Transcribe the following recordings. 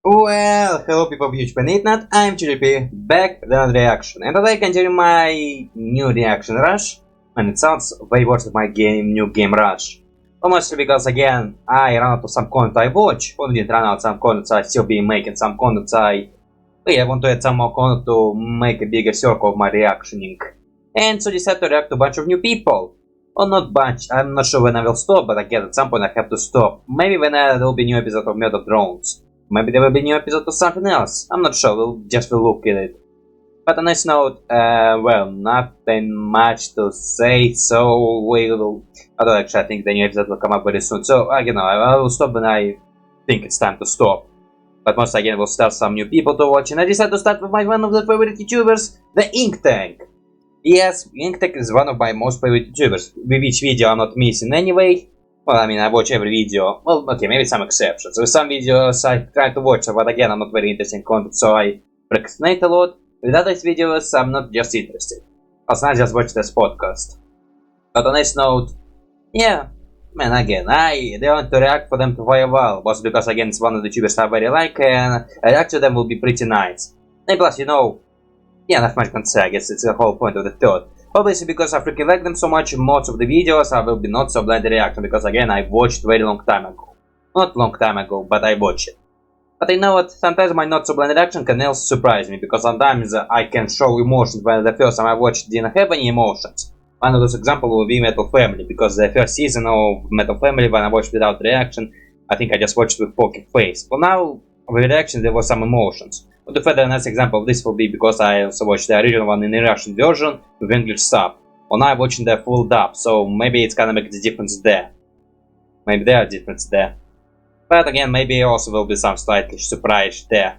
Well, hello people of YouTube and Internet, I'm GDP, back with another reaction, and today I continue my new reaction rush, and it sounds way worse than my new game rush. Well, mostly because again, I ran out of some content I watch, or didn't run out some content, so I still be making some content, I want to add some more content to make a bigger circle of my reactioning. And so decided to react to a bunch of new people. Well, not bunch, I'm not sure when I will stop, but again, at some point I have to stop. Maybe when there will be new episode of Murder Drones. Maybe there will be a new episode of something else. I'm not sure, we'll look at it. But on this note, well, nothing much to say, so I don't actually think the new episode will come up very soon. So, I will stop when I think it's time to stop. But once again, we'll start some new people to watch, and I decided to start with one of the favorite YouTubers, the Ink Tank. Yes, Ink Tank is one of my most favorite YouTubers, with which video I'm not missing anyway. Well, I mean, I watch every video. Well, okay, maybe some exceptions. With some videos I try to watch, but again, I'm not very interested in content, so I procrastinate a lot. With other videos, I'm not just interested. Also, I just watch this podcast. But on this note, yeah, man, again, I want to react for them for a while, also because, again, it's one of the YouTubers I very like, and a react to them will be pretty nice. And plus, yeah, not much can say, I guess it's the whole point of the thought. Obviously, because I freaking like them so much, most of the videos I will be not so blind reacting, because again, I watched very long time ago. Not long time ago, but I watched it. But I know what, sometimes my not so blind reaction can also surprise me, because sometimes I can show emotions when the first time I watched didn't have any emotions. One of those examples will be Metal Family, because the first season of Metal Family, when I watched without reaction, I think I just watched with poker face. Well, now, with reaction there was some emotions. But the further nice example of this will be because I also watched the original one in the Russian version with English sub. Well, now I'm watching the full dub, so maybe it's gonna make the difference there. Maybe there are difference there. But again, maybe also will be some slightly surprise there.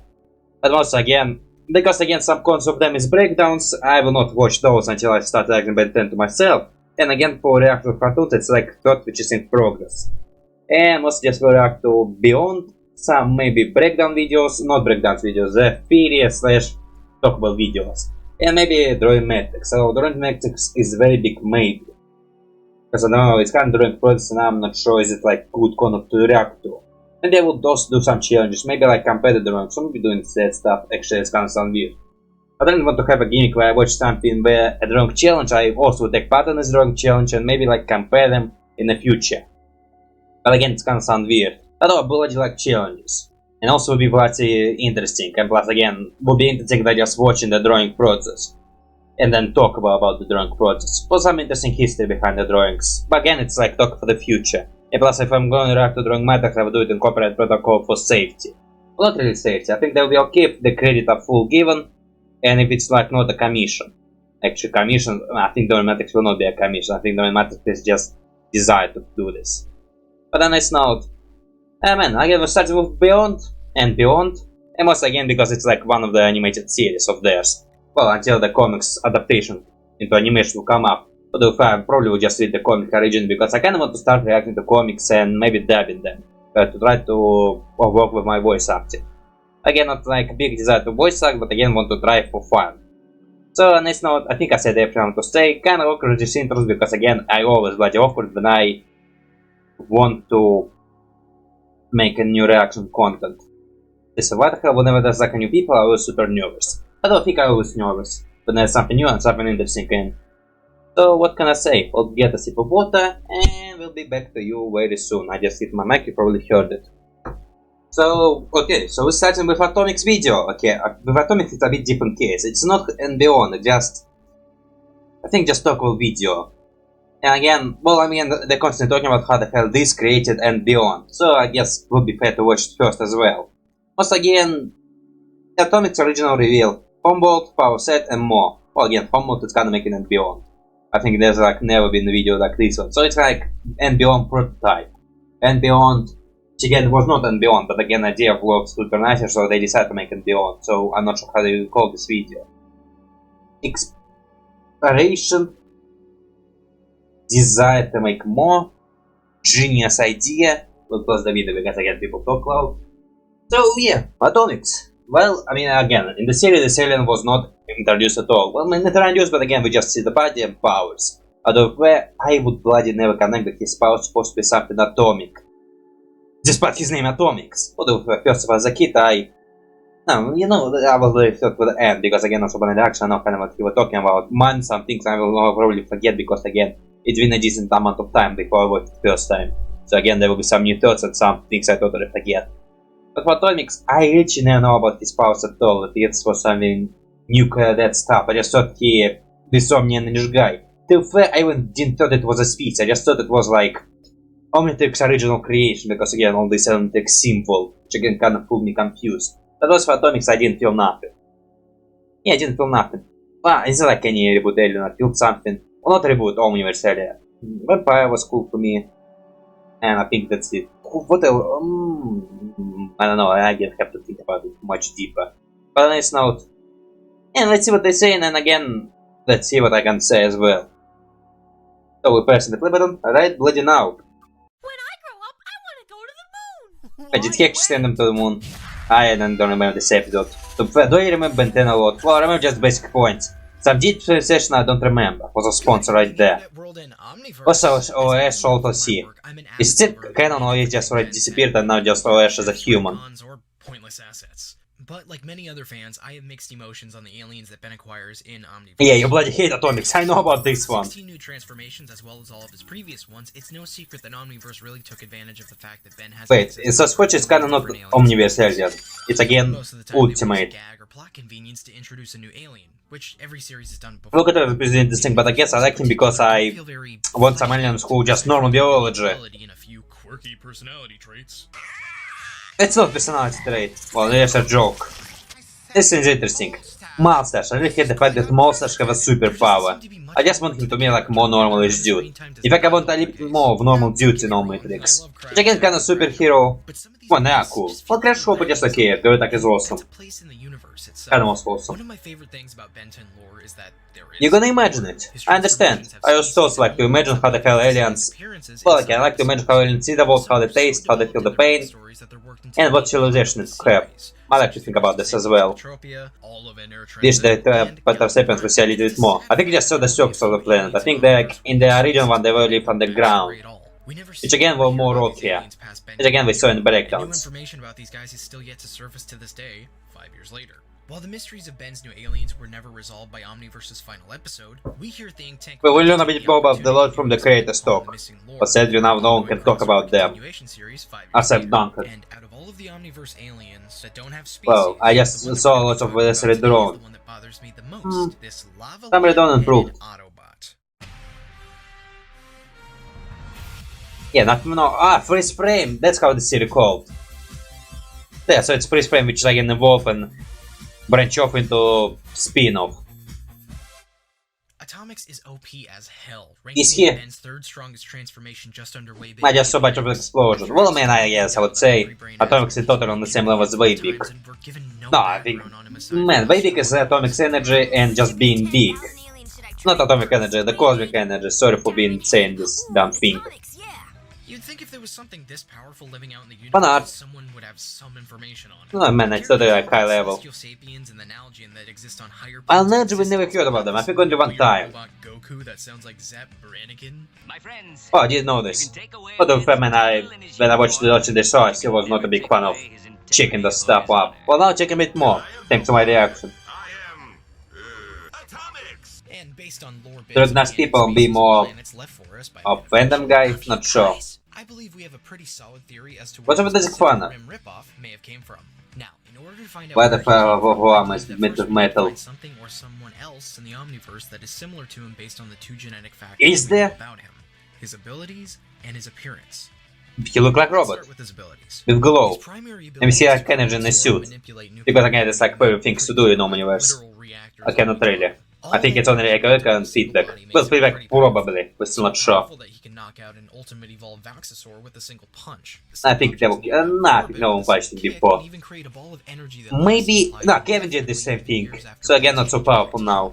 But also again, because again some content of them is breakdowns, I will not watch those until I start reacting by 10 to myself. And again, for reaction cartoons, it's like thought which is in progress. And also just will react to Beyond. Some maybe breakdown videos, not breakdown videos, theory slash talkable videos. And maybe drawing metrics. So drawing metrics is very big maybe. Because I don't know, it's kind of drawing process and I'm not sure is it like good content to react to. And they would also do some challenges, maybe like competitive drawing, so maybe doing that stuff, actually it's kind of sound weird. I don't want to have a gimmick where I watch something where a drawing challenge, I also take part in this drawing challenge and maybe like compare them in the future. But again, it's kind of sound weird. I don't know, bloody like challenges. And also would be pretty interesting, and plus again, would be interesting by just watching the drawing process. And then talk about the drawing process. For some interesting history behind the drawings. But again, it's like talk for the future. And plus, if I'm going to react to drawing matters, I will do it in corporate protocol for safety. Well, not really safety, I think they will be okay if the credit are full given, and if it's like not a commission. Actually, commission, I think drawing matrix will not be a commission, I think drawing matrix is just designed to do this. But on this note, man, again, we're starting with Beyond, and once again because it's like one of the animated series of theirs. Well, until the comics adaptation into animation will come up. Although I probably will just read the comic origin, because I kinda want to start reacting to comics and maybe dabbing them. To try to work with my voice acting. Again, not like a big desire to voice act, but again want to try for fun. So on this note, I think I said everything I want to say. Kinda awkward these intros, because again, I always bloody awkward when I want to make a new reaction content. So what the hell, whenever there's like a new people, I was super nervous. I don't think I was nervous, but there's something new and something interesting in. So what can I say? I'll get a sip of water and we'll be back to you very soon. I just hit my mic, you probably heard it. So, okay, so we're starting with Atomix video. Okay, with Atomix it's a bit different case. It's not and beyond, I think just talkable video. And again, well, I mean, they're constantly talking about how the hell this created and beyond. So I guess it would be fair to watch it first as well. Once again, Atomic's original reveal, Homeworld, Power Set and more. Well, again, Homeworld is kinda making and beyond. I think there's like never been a video like this one. So it's like and beyond prototype. And beyond, which again was not and beyond, but again, idea works super nicer, so they decided to make and beyond. So I'm not sure how they will call this video. Exploration. Desire to make more, genius idea. We'll close the video because again people talk loud. So yeah, Atomix. Well, I mean again, in the series the alien was not introduced at all. Well, not introduced, but again we just see the body and powers. Out of where I would bloody never connect that his powers supposed to be something atomic. despite his name Atomix. Although, first of all, as a kid, I was very thought with the end, because again, also by the action, I know kind of what you were talking about. Some things I will probably forget, because again, it's been a decent amount of time before I watched it first time. So again, there will be some new thoughts and some things I totally forget. But for Atomix, I actually never know about his powers at all. It was something nuclear, that stuff. I just thought he this Omni-Energy guy. To be fair, I even didn't thought it was a speech. I just thought it was like Omnitrix original creation, because again, all this Omnitrix symbol, which again kind of fooled me confused. But also for Atomix, I didn't feel nothing. Yeah, I didn't feel nothing. Well, it's not like any reboot alien, I feel something. Well, not reboot, Omniverse area. Vampire was cool for me. And I think that's it. What else? I don't know, I again have to think about it much deeper. But on this note, and let's see what they say, and then again, let's see what I can say as well. So we're pressing the play button, right bloody now. When I grow up, I want to go to the moon! I did actually send them to the moon. I don't remember this episode. So, do I remember Ben 10 a lot? Well, I remember just basic points. Some deep session I don't remember. Was a sponsor right there. Also, OS Auto C. Is it canon or it just already disappeared and now just OS as a human? But like many other fans, I have mixed emotions on the aliens that Ben acquires in Omniverse. Yeah, you bloody hate Atomix. I know about this one. 16 new transformations as well as all of his previous ones. It's no secret that Omniverse really took advantage of the fact that Ben has. Wait, so Switch is kind of not Omniverse alien. It's again Ultimate. Gag or plot convenience to introduce a new alien, which every series has done before. Look at it, it's interesting, but I guess I like him because I want some aliens who just normal biology. And a few quirky personality traits. It's not personality trait. Well, there's a joke. This is interesting. Mustache. I really hate the fact that Mustache have a superpower. I just want him to be like more normal-ish dude. In fact, I want a little bit more of normal dudes in Omnitrix. Which again, kind of superhero. Well, yeah, cool. Well, Crash Hope just okay. The attack is awesome. Kind of awesome. One of my favorite things about Ben 10 lore is that there is. You're gonna imagine it. I understand. I also like to imagine how the hell aliens. Well, okay, I like to imagine how aliens see the world, how they taste, how they feel the pain, and what civilization is crap. I like to think about this as well. Wish that Better Sapiens we see a little bit more. I think I just saw the surface of the planet. I think that in the original one they were live underground. Which again were more rocky. Which again we saw in the breakdowns. Information about these guys is still yet to surface to this day, 5 years later. While the mysteries of Ben's new aliens were never resolved by Omniverse's final episode, we hear Think Tank. We will learn a bit more about the Lord from the Creator's talk. But sadly now no one can talk about them. As I've done it. And out of all of the Omniverse aliens that don't have species, Well, I just saw lots of this redrawn. the one that bothers me the most, this lava Some redrawn improved. Autobot. Yeah, not no. Freeze frame. That's how the series called. Yeah, so it's freeze frame, which is again evolve and branch off into spin-off. Atomix is OP as hell. Is he? Ben's third strongest transformation just underway. I just saw a bunch of explosions. Well, man, I guess I would say Atomix is totally on the same level as Big. No, I think, man, Big is Atomix energy and just being big. Not atomic energy, the cosmic energy. Sorry for being saying this dumb thing. You'd think if there was something this powerful living out in the Why not? universe, someone would have some information on it. No, man, it's totally like high level. Sapiens and the Nalgian that exist on higher I'll Nalgian, we never heard about them. I think only one time. Goku that sounds like Zep or Anakin. My friends, Oh, I didn't know this. But the fact, man, when I watched the show, I still was not a big fan of checking the stuff up. Well, now check a bit more, thanks to my reaction. And based on lore There's nice people be more of random guy, not sure. I believe we have a pretty solid theory as to What's where up with the this corner? Rim ripoff may have came from. Now, in order to find out Why the where fire he came of from, armor I is believe made that of first we have to metal? find something or someone else in the Omniverse that is similar to him based on the two genetic factors Is we know there? about him: his abilities and his appearance. He look like Let's robot start with his abilities. with glow. His primary Let me see ability like energy in the is to suit. manipulate nuclear Because again, it's like favorite things to do in Omniverse. literal reactors. I cannot really. I think it's only like and feedback. Well, feedback probably, we're still not sure. That he can knock out an ultimate evolved Vaxosaur with a single punch. I think they will. Nah, I think no one punched him before. Maybe. No, Kevin did the same thing. So again, not so powerful now.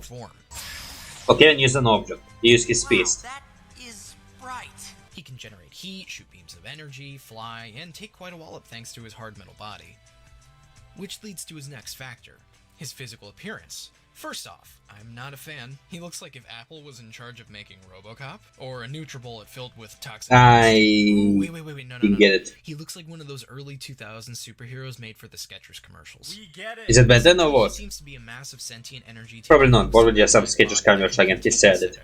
Well, Kevin used an object. He used his fist. That is right. He can generate heat, shoot beams of energy, fly, and take quite a wallop thanks to his hard metal body. Which leads to his next factor, his physical appearance. First off, I'm not a fan. He looks like if Apple was in charge of making RoboCop, or a NutriBullet filled with toxic. Ooh, wait, no. Didn't get it. He looks like one of those early 2000s superheroes made for the Skechers commercials. We get it. Is it Ben 10 or He what? seems to be a massive sentient energy. Probably not. Probably just some Skechers commercial again. He said it.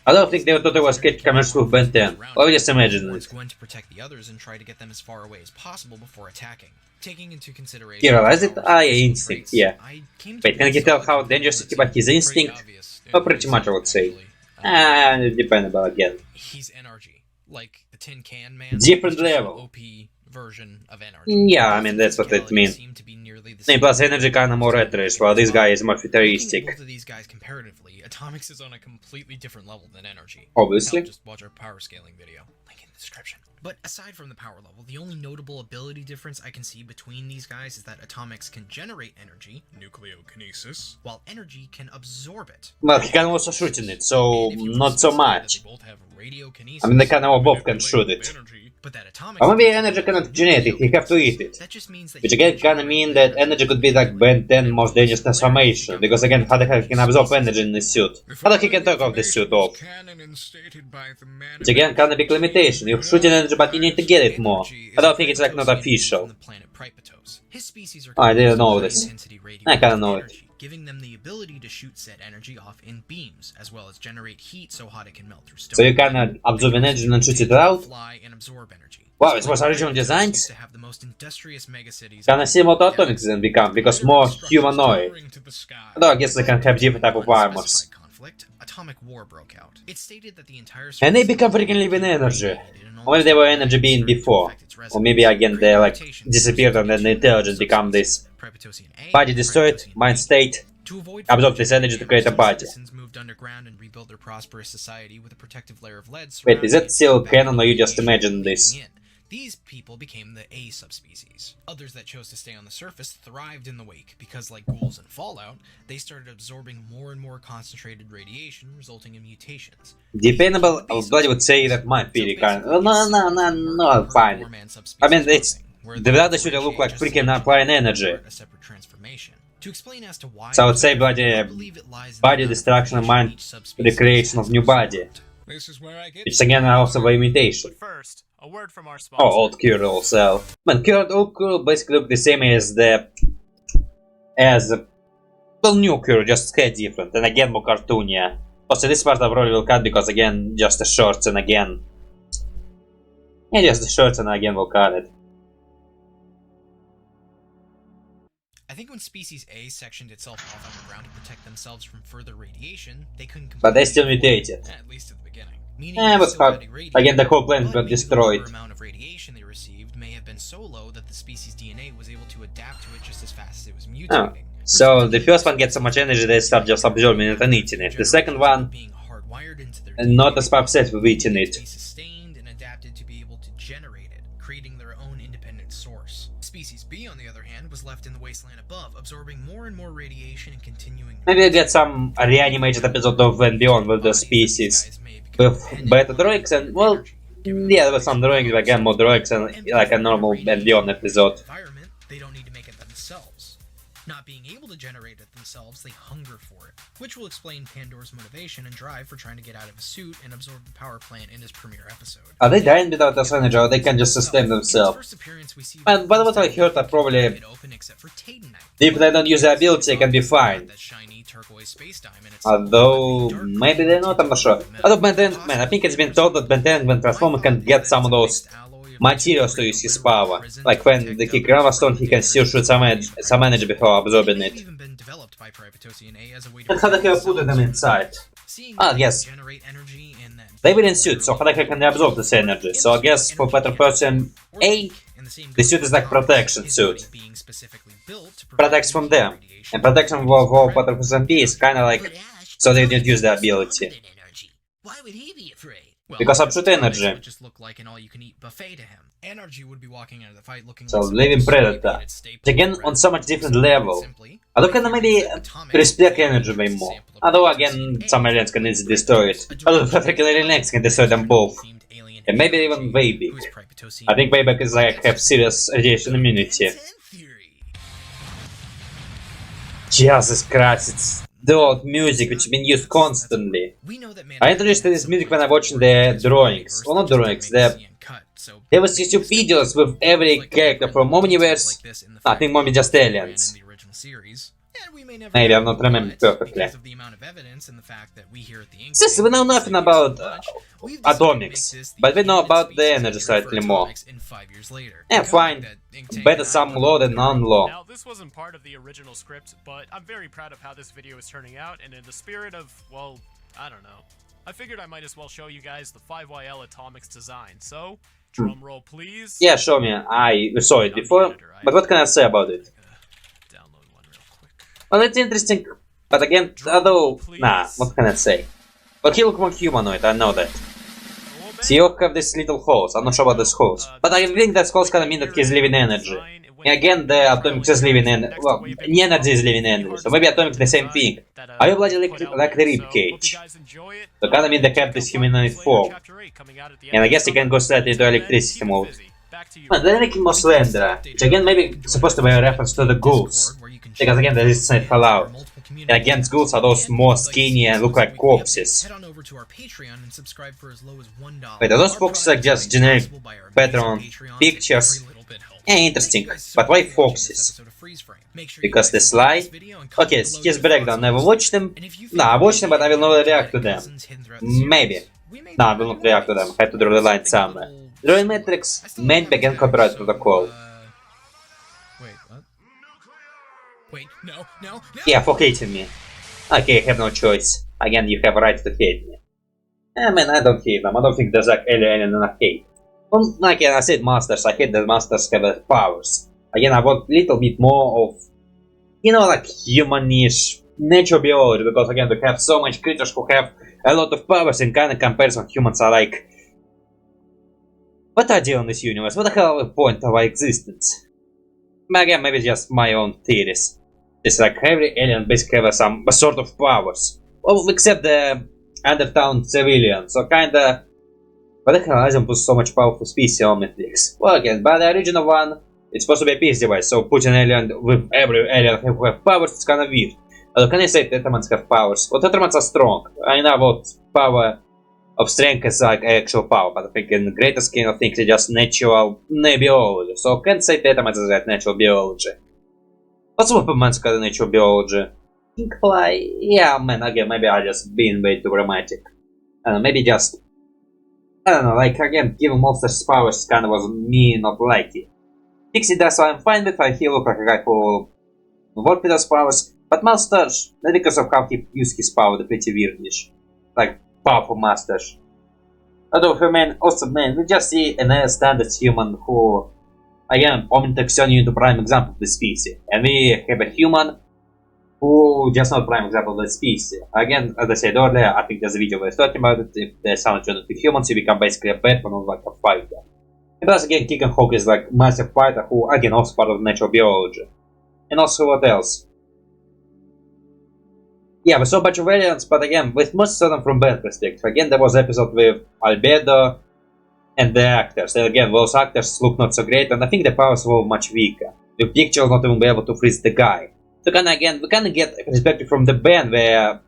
I don't think they thought it was Sketch commercial with Ben 10. Well, just imagine It's it. going to protect the others and try to get them as far away as possible before attacking. Taking into consideration. He realized it? Powers Ah, and yeah, physical instinct, traits, yeah. I came to Wait, can you believe tell so, how but dangerous it's it about his pretty instinct? obvious. Well, pretty much I would say. Actually. Dependable again. He's NRG, like the Tin Can Man. Different He's just an level. OP version of NRG. Yeah, I Both mean, that's what it physicalities means. seem to be nearly the And same. plus, energy kinda more retro-ish, while this guy is more Looking at futuristic. both of these guys comparatively, Atomix is on a completely different level than NRG. Obviously. Hell, just watch our power scaling video. Link in the description. But aside from the power level, the only notable ability difference I can see between these guys is that Atomix can generate energy, nucleokinesis, while energy can absorb it. Well, he can also shoot in it, so And if you not so specify that much. they both have radiokinesis, I mean, they kinda both can shoot it. but that Atomix Or maybe energy cannot generate it, he have to eat it. that just means that Which he again can kinda generate mean that energy could be like Ben 10 most dangerous transformation. Because again, how the hell he can absorb energy in this suit? How the he can take off the suit off? Which again kinda big limitation. You shoot in energy but you need to get it more. I don't think it's like not official. I didn't know this. I kinda know it. Giving them the ability to shoot said energy off in beams, as well as generate heat so hot it can melt through stone. So you kinda absorb energy and shoot it out? Fly and absorb energy. Wow, it was original designs? To have the most industrious megacities. Kinda similar to Atomix then become, because more humanoid. Although I guess they can have different type of armors. Conflict, atomic war broke out. It stated that the entire And they become freaking living energy. Or maybe they were energy being before. Or maybe again they like disappeared and then the intelligence become this body destroyed, mind state, absorb this energy to create a body. Moved underground and rebuilt their prosperous society with a protective layer of lead. Wait, is that still canon or you just imagine this? These people became the A subspecies. Others that chose to stay on the surface thrived in the wake because, like ghouls in Fallout, they started absorbing more and more concentrated radiation, resulting in mutations. Dependable, I would say that might be kind of... No, fine. I mean, it's... The other should look like freaking applying energy. To explain as to why, So I would say body destruction and mind recreation of new body. Which again also by imitation. But first, a word from our sponsor. Oh, old Cure also. Man, old Cure basically look the same as the... Well, new Cure, just head different, and again more cartoonier. Also, this part I probably will cut because again, just the shorts and again... Yeah, just the shorts and again we'll cut it. I think when Species A sectioned itself off underground to protect themselves from further radiation, they couldn't. But they still mutated. At least at the beginning. But hard. Again, the whole planet got destroyed. The amount of radiation they received may have been so low that the species' DNA was able to adapt to it just as fast as it was mutating. So the first one gets so much energy they start just absorbing it and eating it. The second one, not as upset with eating it. Sustained and adapted to be able to generate it, creating their own independent source. Species B, on the other hand, was left in the wasteland above, absorbing more and more radiation and continuing. Maybe we'll get some reanimated episode of When Beyond with the species. With beta droids and, well, yeah, there was some droids, again more droids and like a normal When Beyond episode. Environment, they don't need to make it themselves. Not being able to generate it themselves, they hunger for it, which will explain Pandor's motivation and drive for trying to get out of his suit and absorb the power plant in his premiere episode. Are they dying without this energy or they can just sustain themselves? And by what I heard, I probably... If they don't use the ability, they can be fine. Although, maybe they're not, I'm not sure. Although Ben 10, man, I think it's been told that Ben 10 when transformed can get some of those materials to use his power. Like when he grabs a stone, he can still shoot some energy before absorbing it. And how the hell put them inside? Ah, yes. They were in suit, so how the hell can they absorb this energy? So I guess for better person A, the suit is like protection suit. Protects from them. And protection for all better person B is kinda like so they didn't use the ability. Why would he be afraid? Because absolute energy. Would just look like an all-you-can-eat buffet to him. Energy would be walking out of the fight looking So like living predator. Again, on so much different level. Although can maybe respect energy way more. Although again, some aliens can easily destroy it. Although freaking aliens can destroy them both. And maybe even way big. I think way back is like have serious radiation immunity. Jesus Christ, it's the old music which has been used constantly. We know that I introduced this music when I watched the drawings. Well, not drawings, there was YouTube videos with every character from Omniverse. I think maybe just aliens. Maybe I'm not remembering perfectly. Since we know nothing about Atomix, but we know about the energy slightly more. Yeah, fine. Better some law than none law. Now, this wasn't part of the original script, but I'm very proud of how this video is turning out, and in the spirit of, well, I don't know. I figured I might as well show you guys the 5YL Atomix design, so, drum roll please. Yeah, show me. I saw it before, but what can I say about it? Download one real quick. Well, it's interesting, but again, although, nah, what can I say? Well, he looks more humanoid, I know that. See, you have this little holes, I'm not sure about this holes, but I think that holes kinda mean that he's living energy. And again, the Atomix is living energy, well, the energy is living energy, so maybe Atomix the same thing. Are you bloody like the rib cage? So kinda mean they kept this humanoid form. And I guess you can go straight into electricity mode. But they're making more slender, which again maybe supposed to be a reference to the ghouls. Because again, there is Snake Fallout. And again, ghouls are those more skinny and look like corpses. Wait, are those foxes like just generic pattern pictures? Yeah, interesting. But why foxes? Because the Sly? Okay, his breakdown, never watched them. Nah, I watched them, but I will not react to them. Maybe. Nah, I will not react to them. I have to draw the line somewhere. Drawing metrics, maybe again copyright protocol. Wait, what? Wait, no. Yeah, for hating me. Okay, I have no choice. Again, you have a right to hate me. Man, I don't hate them. I don't think there's like alien and I hate. Well, again, I said masters. I hate that masters have powers. Again, I want a little bit more of, you know, like humanish natural biology, because again, we have so much creatures who have a lot of powers in kind of comparison. Humans are like, what idea on this universe? What the hell is the point of our existence? Again, maybe just my own theories. It's like every alien basically has some sort of powers. Well, except the undertown civilians. So kinda... What the hell isn't put so much powerful species on Netflix? Well, again, by the original one, it's supposed to be a peace device, so put an alien with every alien who have powers, it's kinda weird. Although, can I say Tetromans have powers? Well, Tetromans are strong. I know what power of strength is like actual power, but I think in the greater scheme of things it's just natural biology. So I can't say Tetromans is like natural biology. What's Swampfire got natural biology? Think like, yeah, man, again, maybe I just being way too dramatic. I don't know, maybe just, I don't know, like again, giving monsters powers kinda was me not like it. Pixie Dust I'm fine with, I feel look like a guy who worked with those powers, but monsters, not because of how he used his power, they're pretty weirdish. Like, powerful masters. Although, man, also, man, we just see an standard human who, again, Omnitrix turn you into prime example of the species. And we have a human who just not prime example of the species. Again, as I said earlier, I think there's a video where I was talking about it. If there's someone turned into humans, you become basically a Batman or like a fighter. And plus, again, Kick and Hawk is like massive fighter who, again, also part of natural biology. And also, what else? Yeah, we saw a bunch of aliens, but again, with most of them from bad perspective. Again, there was an episode with Albedo and the actors. And again, those actors look not so great, and I think the powers were much weaker. The picture will not even be able to freeze the guy. So kinda again, we kinda get a perspective from the band where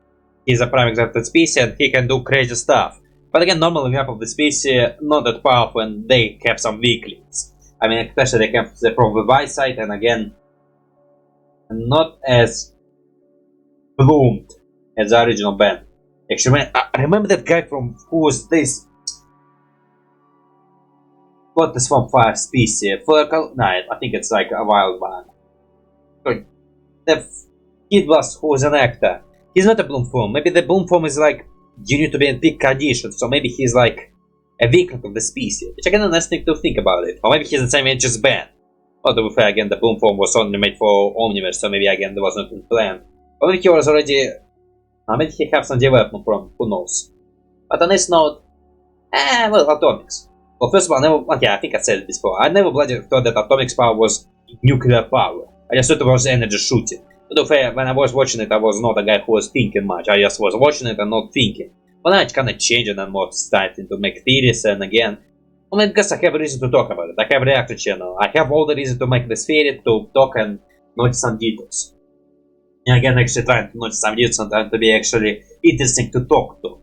he's a prime example of the species and he can do crazy stuff. But again, normal example of the species, not that powerful and they have some weaklings. I mean, especially they have from the white side and again, not as bloomed as the original band. Actually, man, I remember that guy from who was this? What the Swampfire species? No, I think it's like a wild one. The kid was who was an actor. He's not a bloom form. Maybe the bloom form is like you need to be in peak condition, so maybe he's like a weakling of the species. Which again, nice thing to think about it. Or maybe he's the same age as Ben. Although, again, the bloom form was only made for Omniverse, so maybe again there was nothing planned. Or maybe he was already. Maybe he have some development from, who knows. But on this note, well, Atomix. Well, first of all, I think I said it before. I never bloody thought that Atomix power was nuclear power. I just thought it was energy shooting. Although, when I was watching it, I was not a guy who was thinking much. I just was watching it and not thinking. But now it's kind of changing and more starting to make theories, and again, well, because I have a reason to talk about it. I have a reaction channel. I have all the reason to make this theory, to talk and notice some details. And again, actually trying to notice some dudes and trying to be actually interesting to talk to.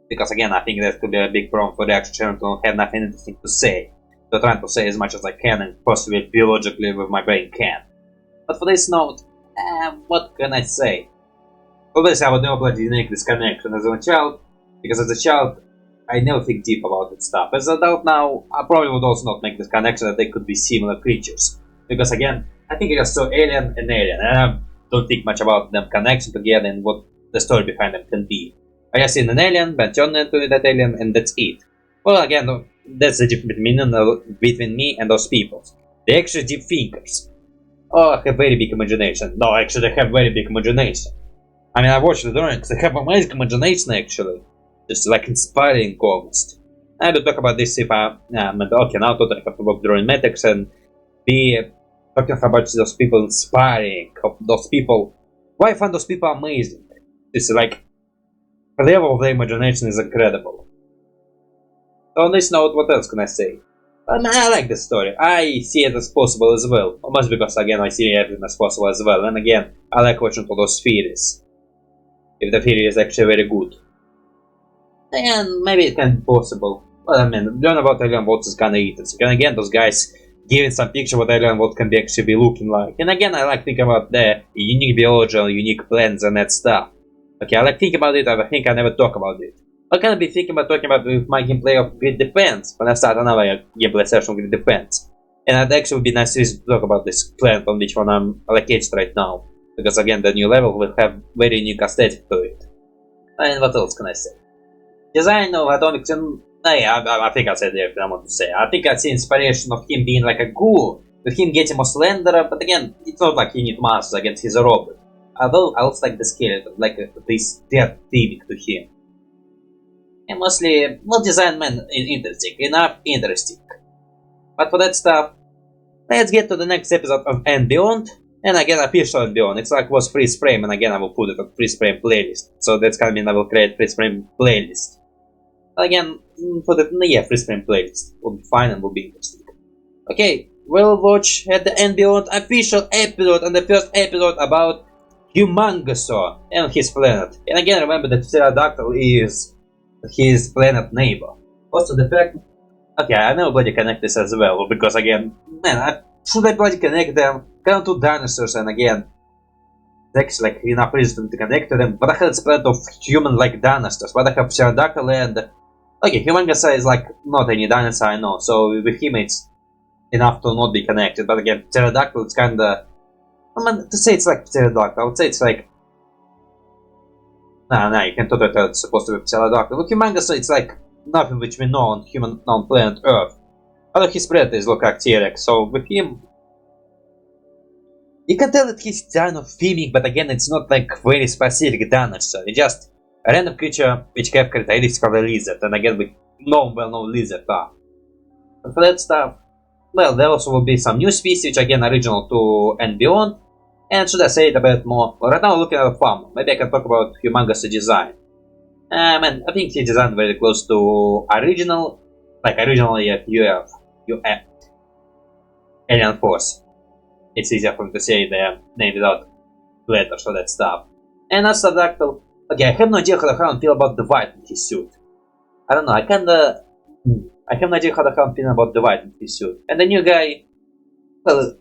Because again, I think that could be a big problem for the actual channel to have nothing interesting to say. So trying to say as much as I can and possibly biologically with my brain can. But for this note, what can I say? For this I would never bloody make this connection as a child, because as a child I never think deep about that stuff. As an adult now, I probably would also not make this connection that they could be similar creatures. Because again, I think I just saw Alien and Alien, and I don't think much about them connection together and what the story behind them can be. I just seen an alien, been turned into that alien, and that's it. Well, again, that's the difference between me and those people. They're actually deep thinkers. Oh, I have very big imagination. No, actually, they have very big imagination. I mean, I watched the drawings, they have amazing imagination, actually. Just like inspiring almost. I will talk about this if I okay, now I have to work drawing metrics and be talking about those people inspiring, of those people. Why I find those people amazing? It's like the level of their imagination is incredible. So on this note, what else can I say? I like this story. I see it as possible as well. Almost because again I see everything as possible as well. And again, I like watching for those theories. If the theory is actually very good. And maybe it can be possible. Well, I mean, learn about alien worlds is kinda interesting. And again, those guys giving some picture what alien world can be actually be looking like. And again, I like thinking about the unique biology, unique plants and that stuff. Okay, I like thinking about it, I think I never talk about it. I can be thinking about talking about with my gameplay of Grid Defense, when I start another gameplay session with Defense. And it actually would be nice to talk about this plant on which one I'm allocated right now. Because again, the new level will have very unique aesthetic to it. And what else can I say? Design of Atomix, and I think I said everything I want to say. I think I see inspiration of him being like a ghoul, with him getting more slender, but again, it's not like he needs muscles against his robot. Although I also like the skeleton, like this death theming to him. And mostly, well, design man interesting, enough interesting. But for that stuff, let's get to the next episode of And Beyond. And again, official And Beyond. It's like was freeze frame, and again I will put it on freeze frame playlist. So that's gonna mean I will create freeze frame playlist. Again, for the freeze frame playlist will be fine and will be interesting. Okay, we'll watch at the And Beyond official episode and the first episode about Humungousaur and his planet. And again, remember that Pterodactyl is his planet neighbor. Also the fact... Okay, I never bloody connect this as well, because again, man, should I bloody connect them? Kind of two dinosaurs, and again, it's actually like enough reason to connect to them, but I had a planet of human-like dinosaurs, but I have Pterodactyl and... Okay, Humungousaur is like not any dinosaur I know, so with him it's enough to not be connected, but again, Pterodactyl it's kinda... I mean, to say it's like Pterodactyl, I would say it's like... Nah, you can totally tell it's supposed to be Pterodactyl. With Humungousaur, it's like nothing which we know on planet Earth. Although his predators look like T-Rex, so with him... You can tell that he's dino-theming, but again, it's not like very specific dinosaur. It's just a random creature which have characteristics of a lizard, and again, we know well-known lizard are. And for that stuff, well, there also will be some new species, which again original to And Beyond. And should I say it a bit more? Well, right now I'm looking at a farm. Maybe I can talk about Humungousaur design. Man, I think he designed very close to original, like originally at UF, Alien Force. It's easier for me to say the name without letters or that stuff. And as Pterodactyl, okay, I have no idea how the hell I feel about the white in his suit. I don't know, I have no idea how the hell I'm feeling about the white in his suit. And the new guy, well,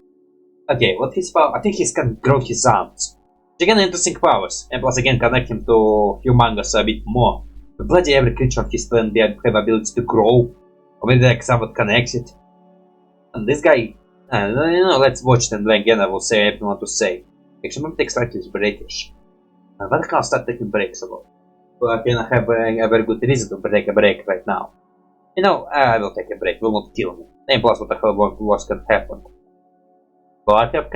okay, what his power? I think he can grow his arms. Which again, interesting powers, and plus again connect him to Humungousaur a bit more. But bloody every creature on his planet have ability to grow, or maybe like somewhat connected. And this guy, let's watch them again. I will say everything I want to say. Actually, maybe take slightly breakish. When can I start taking breaks a lot? Well, again, I have a very good reason to take a break right now. You know, I will take a break. Will not kill me. And plus, what the hell was can happen? Well, I have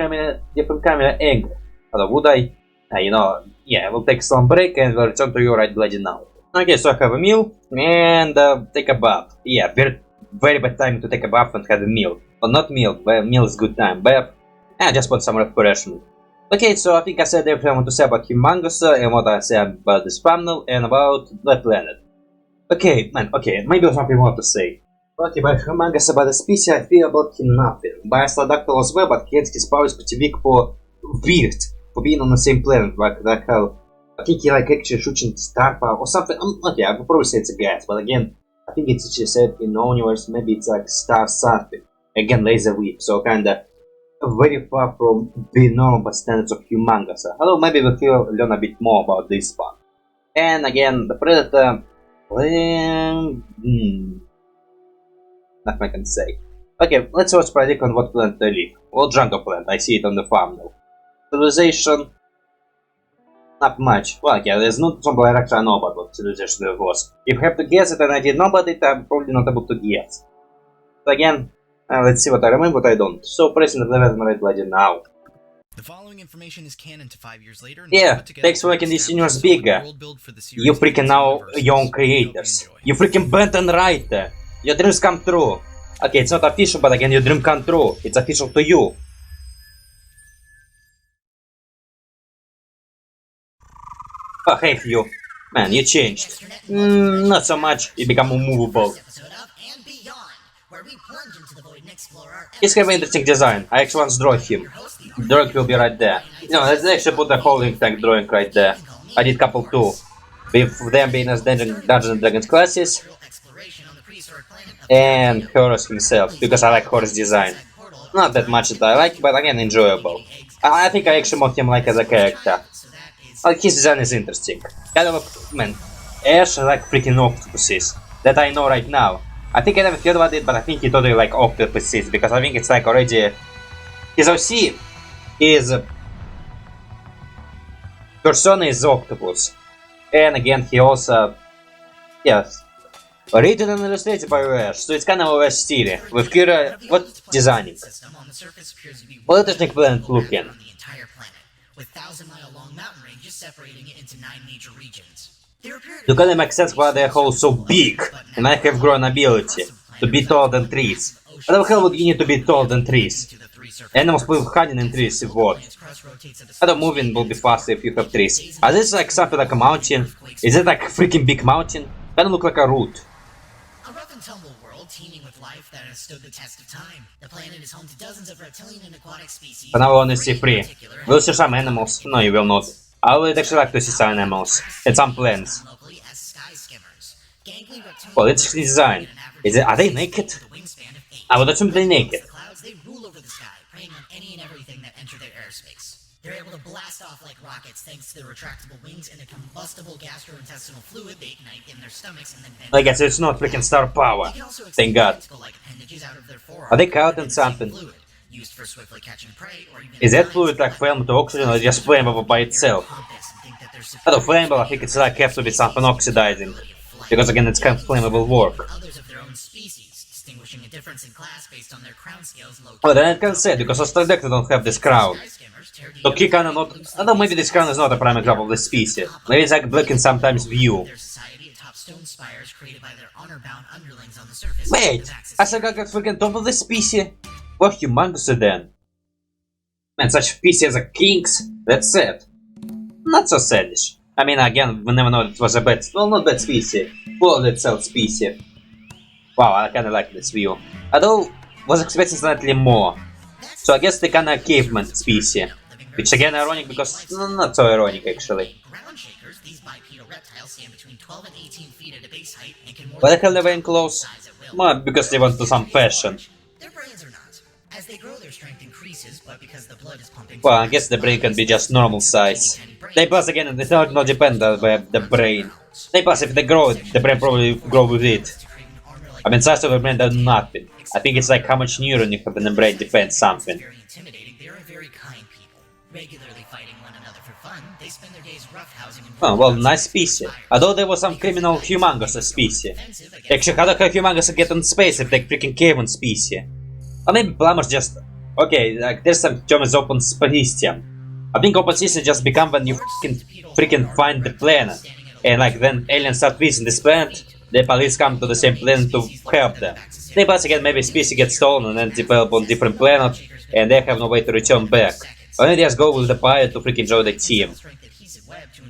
different camera angle. Although would I? Yeah, I will take some break and will return to you right bloody now. Okay, so I have a meal and take a bath. Yeah, very bad time to take a bath and have a meal. Well, not meal, but meal is good time. Bath, and just put some refreshment. Okay, so I think I said everything I want to say about Humungousaur and what I said about this panel and about the planet. Okay, man, okay, maybe there's something more to say. Okay, by Humungousaur about the species, I feel about him nothing. By Pterodactyl as well, but he has his powers pretty weak for weird, for being on the same planet, like how I think he like actually shooting star power or something. Okay, I would probably say it's a gas, but again, I think it's actually said in the universe, maybe it's like star something. Again, laser whip, so kinda very far from the normal standards of Humungousaur. Although maybe we will learn a bit more about this one. And again, the predator. Nothing I can say. Okay, let's watch predict on what planet they live. Well, jungle planet, I see it on the farm now. Civilization. Not much. Well, yeah, there's not something I actually know about what civilization there was. If I have to guess it and I did know about it, I'm probably not able to guess. So again, let's see what I remember, what I don't. So pressing the level red bloody now. The following information is canon to 5 years later. Yeah, thanks for making this universe bigger. You freaking now young creators. You freaking bent and right. Your dreams come true. Okay, it's not official, but again, your dream come true. It's official to you. Oh, hey you. Man, you changed. Not so much. You become immovable. He's kind of interesting design. I actually once draw him. Drawing will be right there. No, let's actually put a holding tank drawing right there. I did couple too. With them being as Dungeons and Dragons classes. And Horus himself, because I like Horus design. Not that much that I like, but again enjoyable. I think I actually more him like as a character. Like his design is interesting. Kind of a, man, Ash like freaking octopuses. That I know right now. I think I never heard about it, but I think he totally like octopuses, because I think it's like already his OC is persona is octopus. And again he also yes. Written and illustrated by Ash, so it's kind of a Ash style. With Kira, what designing? Well, interesting planet looking. With 1,000-mile-long mountain ranges separating it into 9 major regions. To kind of make sense why they're all so big, and I have grown ability to be taller than trees. How the hell would you need to be taller than trees? Animals live hiding in trees, if what? Other moving will be faster if you have trees. Are this like something like a mountain? Is it like a freaking big mountain? Kinda look like a root. A rough and tumble world teeming with life that has stood the test of time. The planet is home to dozens of reptilian and aquatic species. But now we only see 3. We'll see some animals. No, you will not. I would actually like to see some animals. And some plants. Well, it's design. Is it, are they naked? I would assume they're naked. They rule over the sky, preying on any and everything that enter their airspace. They're able to blast off like rockets thanks to their retractable wings and the combustible gastrointestinal fluid they ignite in their stomachs and then I guess it's not freaking star power. Thank God. Are they caught in something? Used for swiftly catching prey or even Is that fluid like flammable to oxygen or just flammable by itself? I don't flammable, I think it's like have to be something oxidizing. Because again, it's kind of flammable work. others of their own species, distinguishing a difference in class based on their crown scales located. Well, then I can say, because Astraldecta don't have this crown. So he kinda not... I don't know, maybe this crown is not a prime example of this species. Maybe it's like blocking sometimes view. Their society atop stone spires created by their honor-bound underlings on the surface. Wait! I said I got freaking top of this species? What Humungousaur then? Man, such species as a kings, that's sad. Not so sadish. I mean, again, we never know it was a bad... Well, not bad species. Full itself species. Wow, I kinda like this view. Although, was expecting slightly more. So I guess they kinda caveman species. Which again ironic because... not so ironic actually. Ground shakers, these bipedal reptiles stand between 12 and 18 feet at a base height and can more Why the hell they were in close? Well, because they want to some fashion. Their brains are not. As they grow, their strength increases, but because the blood is pumping... Well, I guess the brain can be just normal size. They plus again, it's not dependent on the brain. They plus if they grow, the brain probably grow with it. I mean, size of the brain does nothing. I think it's like how much neuron you have in the brain depends something. Very intimidating. They are very kind people. Regularly fighting one another for fun, they spend their days roughhousing and... Oh, well, nice species. Although there was some criminal Humungousaur species. Actually, how the hell Humungousaur get in space if they freaking caveman species? Or maybe plumbers just... Okay, like there's some term as open system. I think open system just become when you freaking find the planet. And like then aliens start visiting this planet, the police come to the same planet to help them. They plus again maybe species get stolen and then develop on different planet and they have no way to return back. Or they just go with the pilot to freaking join the team.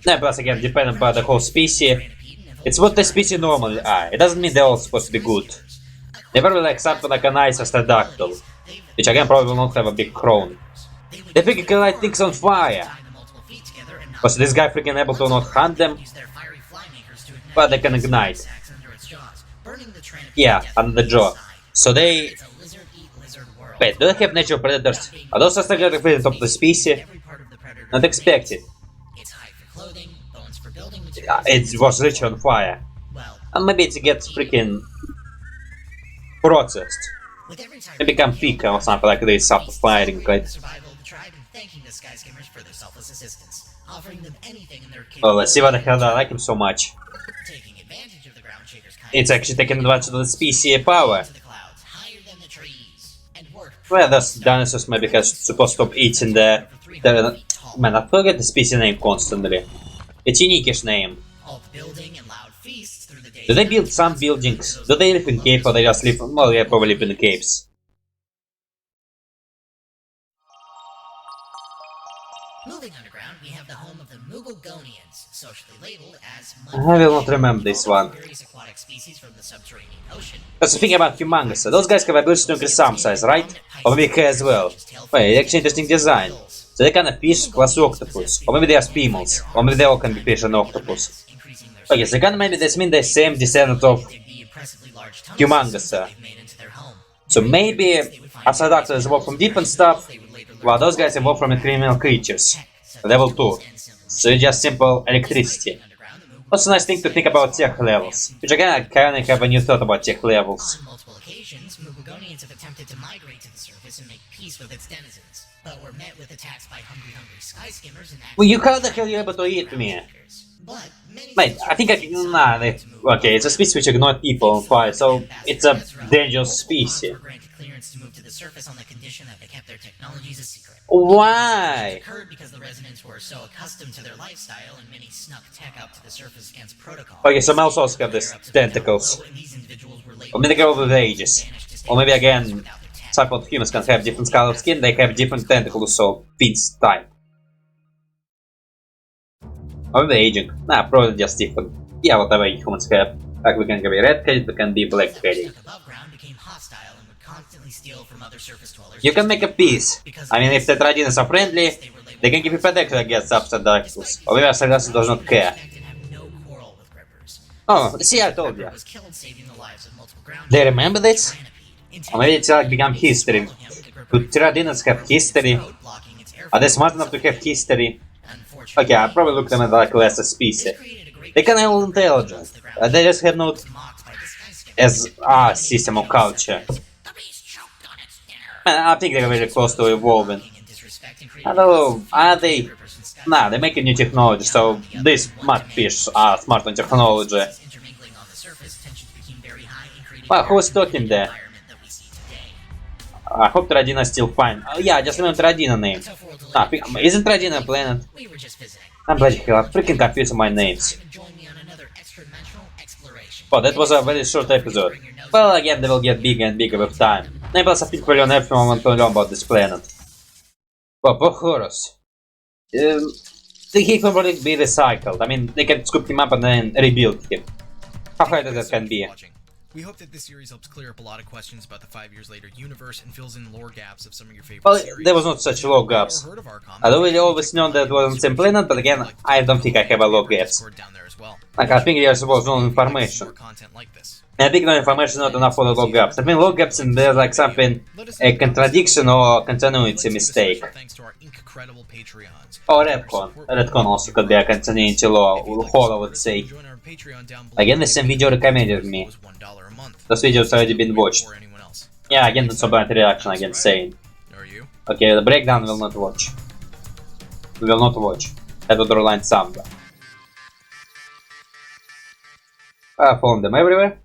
Then plus again depending on the whole species. It's what the species normally are. It doesn't mean they're all supposed to be good. They probably like something like a nice astrodactyl. Which again probably will not have a big crown. They freaking light things on fire. Was this guy freaking able to not hunt them? Use their fiery fly makers to But they can ignite. sacks under its jaws, burning the Tyrannosaurus Yeah, to death under the from jaw. inside. So they... It's a lizard-eat-lizard world. Wait, do they have natural predators? Are those astroglyphic predators of the species? Every part of the predator Not expected. It's hide for clothing, bones for building materials. It was literally on fire. Well, And maybe it gets freaking processed. with every time It become thicker or something like this after firing, right? survival of the tribe and thanking the Sky Skimmers for their selfless assistance, offering them anything in their Well, let's see what the hell I like him so much. taking advantage of the ground shakers' kindness. It's actually taking advantage of the species power. To the clouds, higher than the trees, and work Well, those dinosaurs maybe has supposed to stop eating the man, I forget the species name constantly. It's unique-ish name. all building and loud feasts through the day. Do they build some buildings? Do they live in caves or they just live? Well, they probably live in the caves. Moving underground, we have the home of the Mugogonians, socially labeled as I will not remember this one. various aquatic species from the subterranean ocean. Because the thing about Humungousaur, those guys have ability to increase some size, right? Or maybe hair as well. Wait, actually interesting design. So they kind of fish plus octopus. Or maybe they are spimels. Or maybe they all can be fish and octopus. Increasing their Okay, so kind of maybe this means the same descendant of the impressively large tunnels Humungousaur. they've made into their home. So maybe Asadactors evolved from different stuff, while those guys evolved from criminal creatures. Level 2. So it's just simple electricity. Also a nice thing to think about tech levels. Which again, I kinda have a new thought about tech levels. On multiple occasions, Mugogonians have attempted to migrate to the surface and make peace with its denizens, but were met with attacks by hungry sky skimmers and Well, you how the hell you able to eat me? But many Mate, I think I can... Nah, okay, it's a species which ignore people on fire, so it's a dangerous species. granted clearance to move to the surface on the condition that they kept their technologies a secret. Why? Occurred because the residents were so accustomed to their lifestyle and many snuck tech up to the surface against protocol. Okay, so mouse also have these tentacles. And these individuals were Or maybe they go with ages. Or maybe again, so-called humans can have different color of skin, they have different tentacles, so fits type. Or maybe aging. Nah, probably just different. Yeah, whatever humans have. Like we can be red-headed, we can be black-headed. above ground became hostile and would constantly steal from other surface dwellers. You can make a peace. I mean, if the Tradinas are friendly, they can give you protection against Abstadactus. Or maybe Abstadactus does not care. Had no quarrel with grippers. Oh, see, I told you. Was killed saving the lives of multiple ground They remember this? Tyrannosaurs. Or maybe it's like become history. Do Tyranids have history? Blocking its air Are they smart enough to have history? Unfortunately, Okay, I probably look them at like less a species. created a great They can handle intelligence. They just have no mocked by the skyscraper. as system of culture. The beast choked on its dinner. Man, I think they're very close to evolving. And disrespect and created Although, are they? grippers and sky Nah, they're making new technology, so these mudfish are smart on technology. intermingling on the surface, tensions became very high and created Well, who's talking there? environment that we see today. I hope Tradina's still fine. Oh yeah, I just remember Tradina name. Tough world to Ah, live in. isn't Tradina a planet? We were just visiting. I'm bloody hell, I'm freaking confused on my names. Join me on another extra-dimensional exploration. Oh, that was a very short episode. Well, again, they will get bigger and bigger with time. Plus, I think we learn everything I want to learn about this planet. Well, poor Horus. He can probably be recycled. I mean, they can scoop him up and then rebuild him. How hard that can be? We hope that this series helps clear up a lot of questions about the 5 years later universe and fills in lore gaps of some of your favorite Well, series. there was not such low gaps. Or heard of our comic. I don't really always know that it was on the same planet, but again, I don't think I have a low gaps. Discord down there as well. Like, I think there's supposed no information. More content like this. And I think no information is not enough for the log gaps. I mean, log gaps and there's like something, a contradiction or continuity mistake. Thanks to our incredible Patreons. Or retcon. Retcon also could be a continuity law, I would say. Join our Patreon down below. Again, the same video recommended me. Was $1 a month. Those videos already been watched. Or anyone else. Yeah, again, that's a bad reaction against saying. Or you? Okay, the breakdown will not watch. We will not watch. Have to draw line somewhere. I found them everywhere.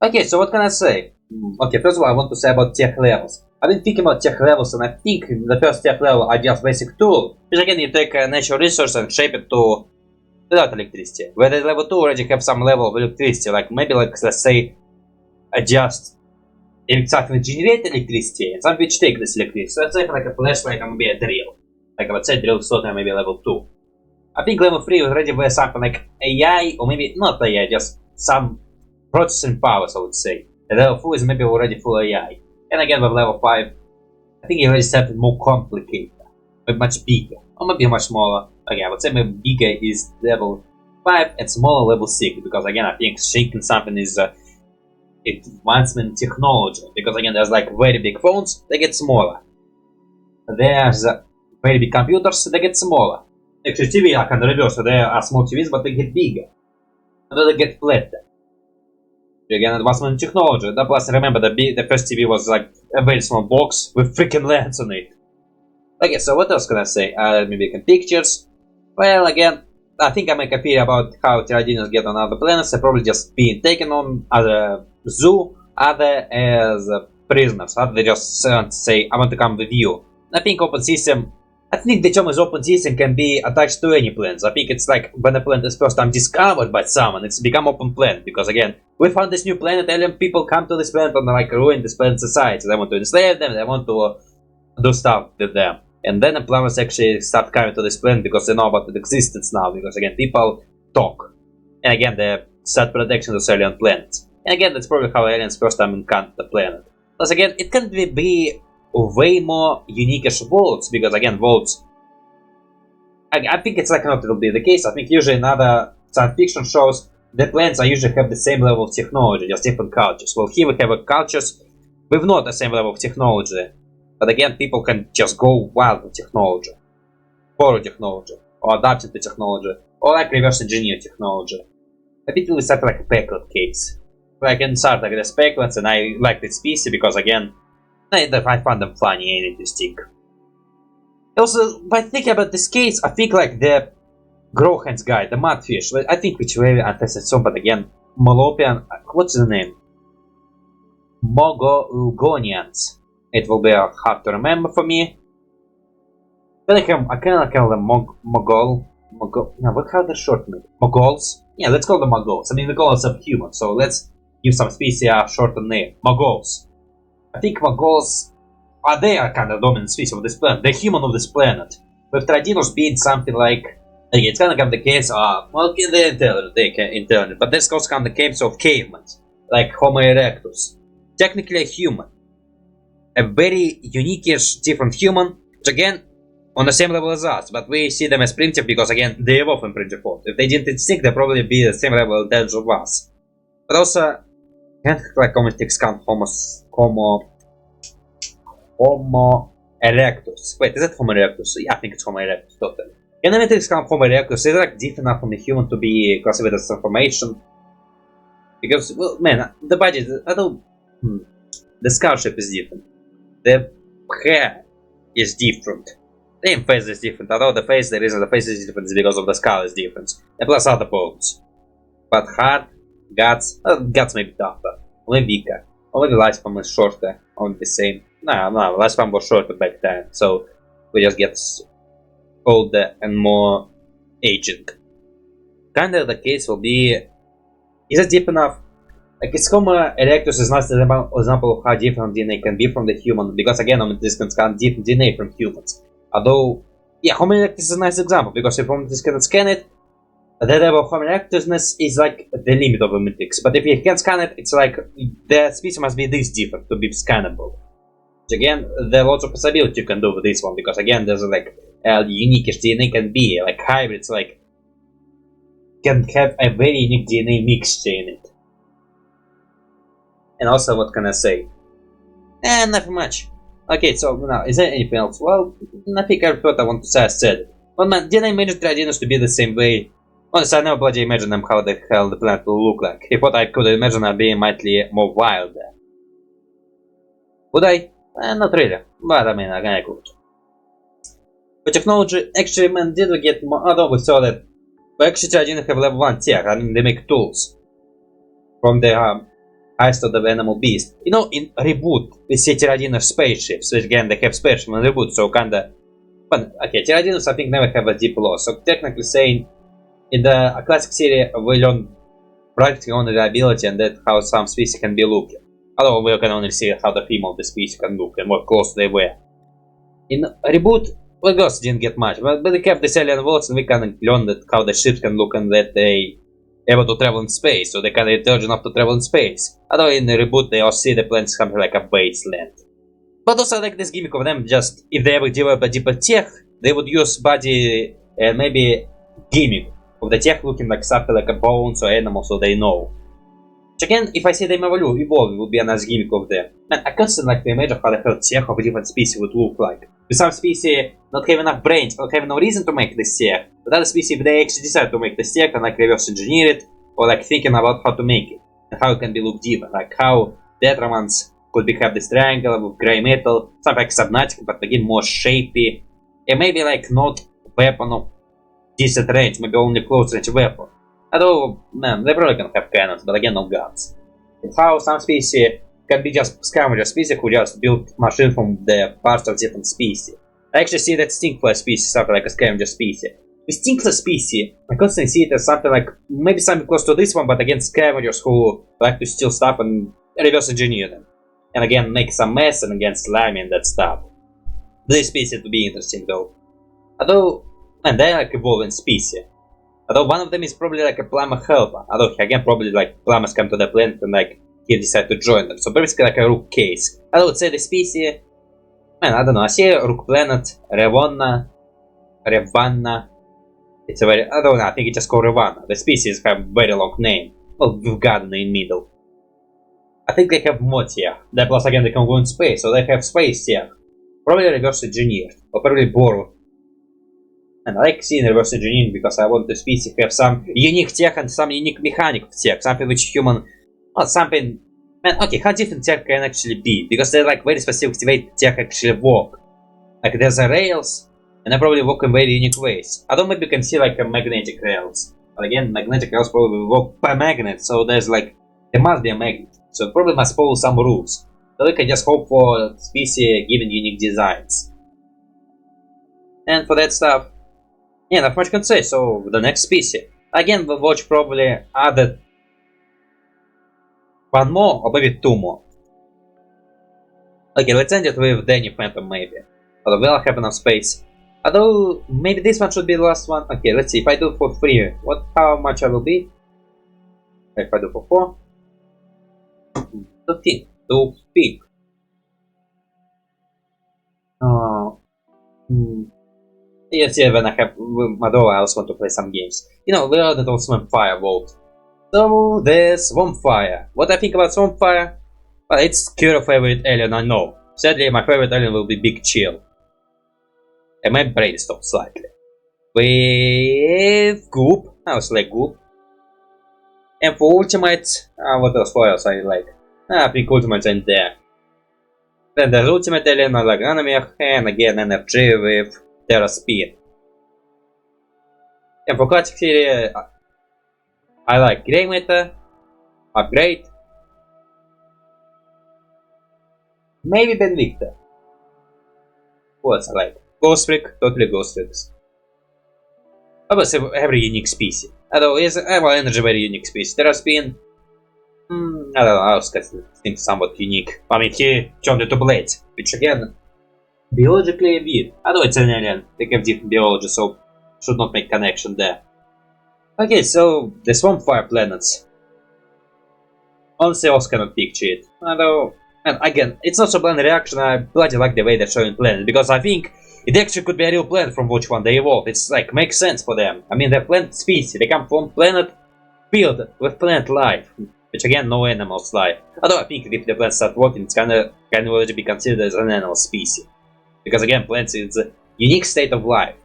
Okay, so what can I say? Okay, first of all, I want to say about tech levels. I've been thinking about tech levels, and I think the first tech level are just basic tool, which again you take a natural resource and shape it to without electricity. Whereas level 2 already have some level of electricity, like maybe like let's say adjust something generate electricity, and some which take this electricity. So let's say like a flashlight and maybe a drill. Like I would say drill slot and maybe level 2. I think level 3 already has something like AI, or maybe not AI, just some processing powers, I would say. And level 4 is maybe already full AI. And again with level 5, I think it already started more complicated. But much bigger. Or maybe much smaller. okay, I would say maybe bigger is level 5 and smaller level 6, because again, I think shaking something is advancement technology, because again, there's like very big phones, they get smaller. There's very big computers, they get smaller. Actually, TV are kind of reverse, so there are small TVs, but they get bigger. And then they get flatter. Again, advancement technology. That plus, remember, the first TV was like a very small box with freaking lens on it. Okay, so what else can I say? Maybe pictures. Well, again, I think I make a video about how pterodinos get on other planets. They're probably just being taken on as a zoo, other as prisoners. Other they just say, I want to come with you. I think open system. I think the term is open system can be attached to any planet. I think it's like when a planet is first time discovered by someone, it's become open planet. Because again, we found this new planet, alien people come to this planet and like ruin this planet society. They want to enslave them, they want to do stuff with them. And then the planets actually start coming to this planet because they know about its existence now. Because again, people talk. And again, they start protection of alien planets. And again, that's probably how aliens first time encountered the planet. Plus again, it can be way more unique-ish worlds, because again, worlds, I think it's like not will be the case. I think usually in other science fiction shows, the planets are usually have the same level of technology, just different cultures. Well, here we have cultures with not the same level of technology, but again, people can just go wild with technology, borrow technology, or adapt it to technology, or like reverse engineer technology. I think it will start like a Packlet case. Like inside like the Packlets, and I like this species because again, I find them funny and interesting. Also, by thinking about this case, I think like the Growhands guy, the mudfish, I think which very untested some, but again, Molopian, what's the name? Mogolgonians. It will be hard to remember for me. Then I kinda call them Mogol. No, what how they shorten it? Mogols? Yeah, let's call them Mogols. I mean, we call them subhuman, so let's give some species a shortened name. Mogols. I think Mongols they are kind of dominant species of this planet. They're human of this planet. With Pterodinos being something like, okay, it's kind of the case of, well, they're intelligent, but this goes kind of the case of cavemen, like Homo erectus. Technically a human. A very unique-ish different human, which again, on the same level as us, but we see them as primitive because again, they evolved in primitive form. If they didn't extinct, they'd probably be the same level of intelligence of us. But also, can't like almost count Homo erectus. Wait, is that Homo erectus? Yeah, I think it's Homo erectus, totally. Can I count Homo erectus? Is it like different enough from the human to be classified as transformation? Because, well, man, the body, I don't. The skull shape is different. The hair is different. The face is different. Although the face, the reason the face is different is because of the skull is different. And plus other bones. But heart, guts may be tougher. Only bigger. Only the lifespan is shorter. Only the same. No, lifespan was shorter back then. So we just get older and more aging. Kinda the case will be. Is it deep enough? Like, it's Homo erectus is not an example of how different DNA can be from the human. Because again, this can scan different DNA from humans. Although, yeah, Homo erectus is a nice example. Because if Omnitrix can scan it, the level of Homo erectusness is like the limit of Omnitrix. But if you can scan it, it's like the species must be this different to be scannable. Which again, there are lots of possibilities you can do with this one. Because again, there's like unique DNA can be. Like hybrids, like can have a very unique DNA mixture in it. And also, what can I say? Nothing much. Okay, so now, is there anything else? Well, I think I want to say I said. Well, man, did I imagine Pterodinos to be the same way? Honestly, I never bloody imagined them how the hell the planet will look like. If what I could imagine are being mightily more wild there. Would I? Not really. But I mean, I could. But technology, actually, man, did we get more? Although we saw that. But actually, Pterodinos have level 1 tech. I mean, they make tools. From the highest of the animal beast. You know, in Reboot, we see Pterodinos spaceships, which again, they have spaceships in Reboot, so kinda. But, okay, Pterodinos I think never have a deep loss, so technically saying, in the classic series, we learn practically only the ability and that how some species can be looking. Although we can only see how the female of the species can look and what close they were. In Reboot, we also didn't get much, but they kept the alien worlds and we can learn that how the ships can look and that they able to travel in space, so they can be intelligent enough to travel in space. Although in the Reboot they all see the planets something like a wasteland. But also I like this gimmick of them, just if they ever develop a deeper tech, they would use body and maybe gimmick of the tech looking like something like a bones or animals so they know. Which again, if I see them evolve, it would be a nice gimmick of them. Man, I constantly like to imagine how the hell tech of different species would look like. With some species not have enough brains, not have no reason to make this tech, but other species, if they actually decide to make this tech and like reverse engineer it, or like thinking about how to make it, and how it can be look different, like how the Atramans could be have this triangle with grey metal, something like Subnautica, but again more shapy, and maybe like not weapon of decent range, maybe only close range weapon. Although, man, they're probably gonna have cannons, but again, no guns. And how some species can be just scavenger species who just build machines from the parts of different species. I actually see that Stinkfly species, something like a scavenger species. With Stinkfly species, I constantly see it as something like, maybe something close to this one, but again, scavengers who like to steal stuff and reverse engineer them. And again, make some mess and again, slime and that stuff. This species would be interesting though. Although, man, they're like evolving species. Although one of them is probably like a plumber helper. Although again, probably like plumbers come to the planet and like he decide to join them. So basically like a rook case. I would say the species, man, I don't know. I see a rook planet, Revanna. It's a very, I don't know. I think it's just called Revanna. The species have very long name. Well, with garden in middle. I think they have mod here. Then plus again they can go in space, so they have space here. Probably reverse engineered, or probably borrowed. And I like seeing reverse engineering because I want the species to have some unique tech and some unique mechanic of tech, something which human, well, something, man, okay, how different tech can actually be, because they're like very specific way tech actually work. Like there's a rails, and they probably work in very unique ways. I don't maybe you can see like a magnetic rails, but again, magnetic rails probably work by magnet, so there's like, there must be a magnet, so it probably must follow some rules. So we can just hope for species given unique designs. And for that stuff, yeah, not much can say, so the next species. Again, we'll watch probably other one more, or maybe two more. Okay, let's end it with Danny Phantom maybe. Although we'll have enough space. Although, maybe this one should be the last one. Okay, let's see, if I do for 3, how much I will be? If I do for 4? 15. 2 Yes, yeah, when I have Madova, I also want to play some games. You know, we are on Swampfire World. So, there's Swampfire. What I think about Swampfire? Well, it's your favorite alien, I know. Sadly, my favorite alien will be Big Chill. And my brain stopped slightly. With Goop, I was like Goop. And for Ultimate, what else for else I like? I think Ultimate's in there. Then there's Ultimate Alien, I like Nanomech, and again Energy with Terra Speed. And for Classic Series, I like Grey Matter, Upgrade, maybe Ben Victor. Who else I like? Ghost Freak, totally Ghost Freaks. Obviously, every unique species. Although, well, Energy very unique species. Terra Spin, I don't know, I was think somewhat unique. I mean, he turned into blades, which again, biologically weird. Although it's an alien, they have different biology, so should not make connection there. Okay, so the Swampfire planets. Honestly, I also cannot picture it. Although, and again, it's not so blind reaction. I bloody like the way they're showing planet because I think it actually could be a real planet from which one they evolved. It's like makes sense for them. I mean, they're planet species. They come from planet filled with plant life, which again, no animals life. Although I think if the plants start working, it's can already be considered as an animal species. Because again, plants is a unique state of life.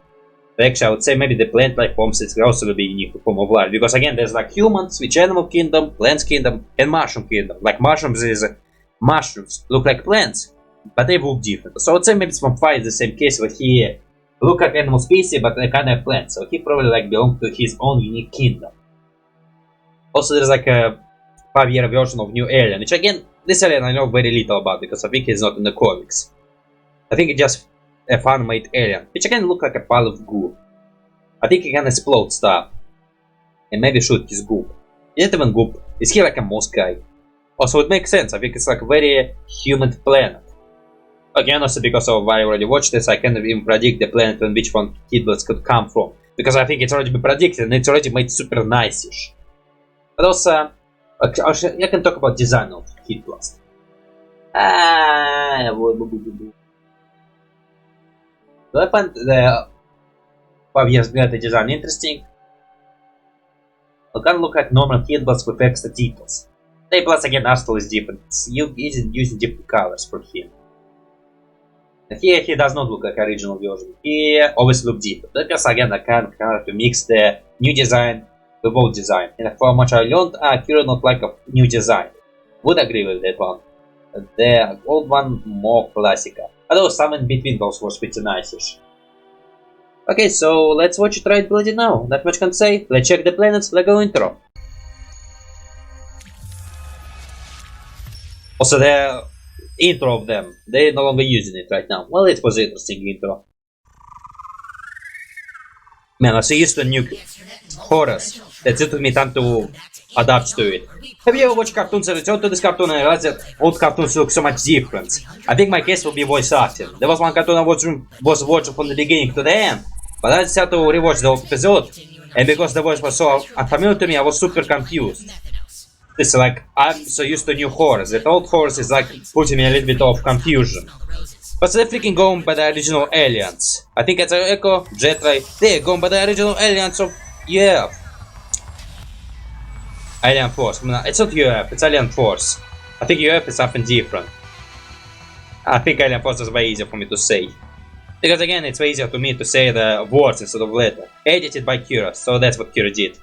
Actually, I would say maybe the plant life forms is also will be a unique form of life. Because again, there's like humans, which animal kingdom, plants kingdom, and mushroom kingdom. Like mushrooms mushrooms look like plants, but they look different. So I would say maybe Swampfire is the same case where he look like animal species, but they kind of plants. So he probably like belongs to his own unique kingdom. Also, there's like a 5-year version of New Alien, which again, this alien I know very little about because I think he's not in the comics. I think it's just a fan-made alien, which again look like a pile of goo. I think he can explode stuff, and maybe shoot his goop. Is it even goop? Is he like a moss guy? Also, it makes sense. I think it's like a very humid planet. Again, also because of I already watched this, I can't even predict the planet on which one Kidblast could come from. Because I think it's already been predicted and it's already made super nice-ish. But also, I can talk about design of Kidblast. Do I find the Obvious the design interesting. We can look at normal keyblades with extra details. They plus again are still is different. You using different colors for him. And here he does not look like original version. He always look different. Because again I kind of to mix the new design with old design. And from much I learned, Kira not like a new design. Would agree with that one. The old one more classical. Although some in between those was pretty nice-ish. Okay, so let's watch it right bloody now. That much can say. Let's check the planets, let's go intro. Also the intro of them, they're no longer using it right now. Well, it was an interesting intro. Man, I'm so used to new horrors that it took me time to adapt to it. Have you ever watched cartoons and returned to this cartoon and realized that old cartoons look so much different? I think my case will be voice acting. There was one cartoon I was watching from the beginning to the end, but I decided to rewatch the old episode, and because the voice was so unfamiliar to me, I was super confused. It's like, I'm so used to new horrors, that old horrors is like putting me a little bit of confusion. But they're freaking going by the original aliens. I think it's an Echo, Jetray, they're going by the original aliens of UF. Alien Force. It's not UF, it's Alien Force. I think UF is something different. I think Alien Force is way easier for me to say. Because again, it's way easier to me to say the words instead of letter. Edited by Kira, so that's what Kira did.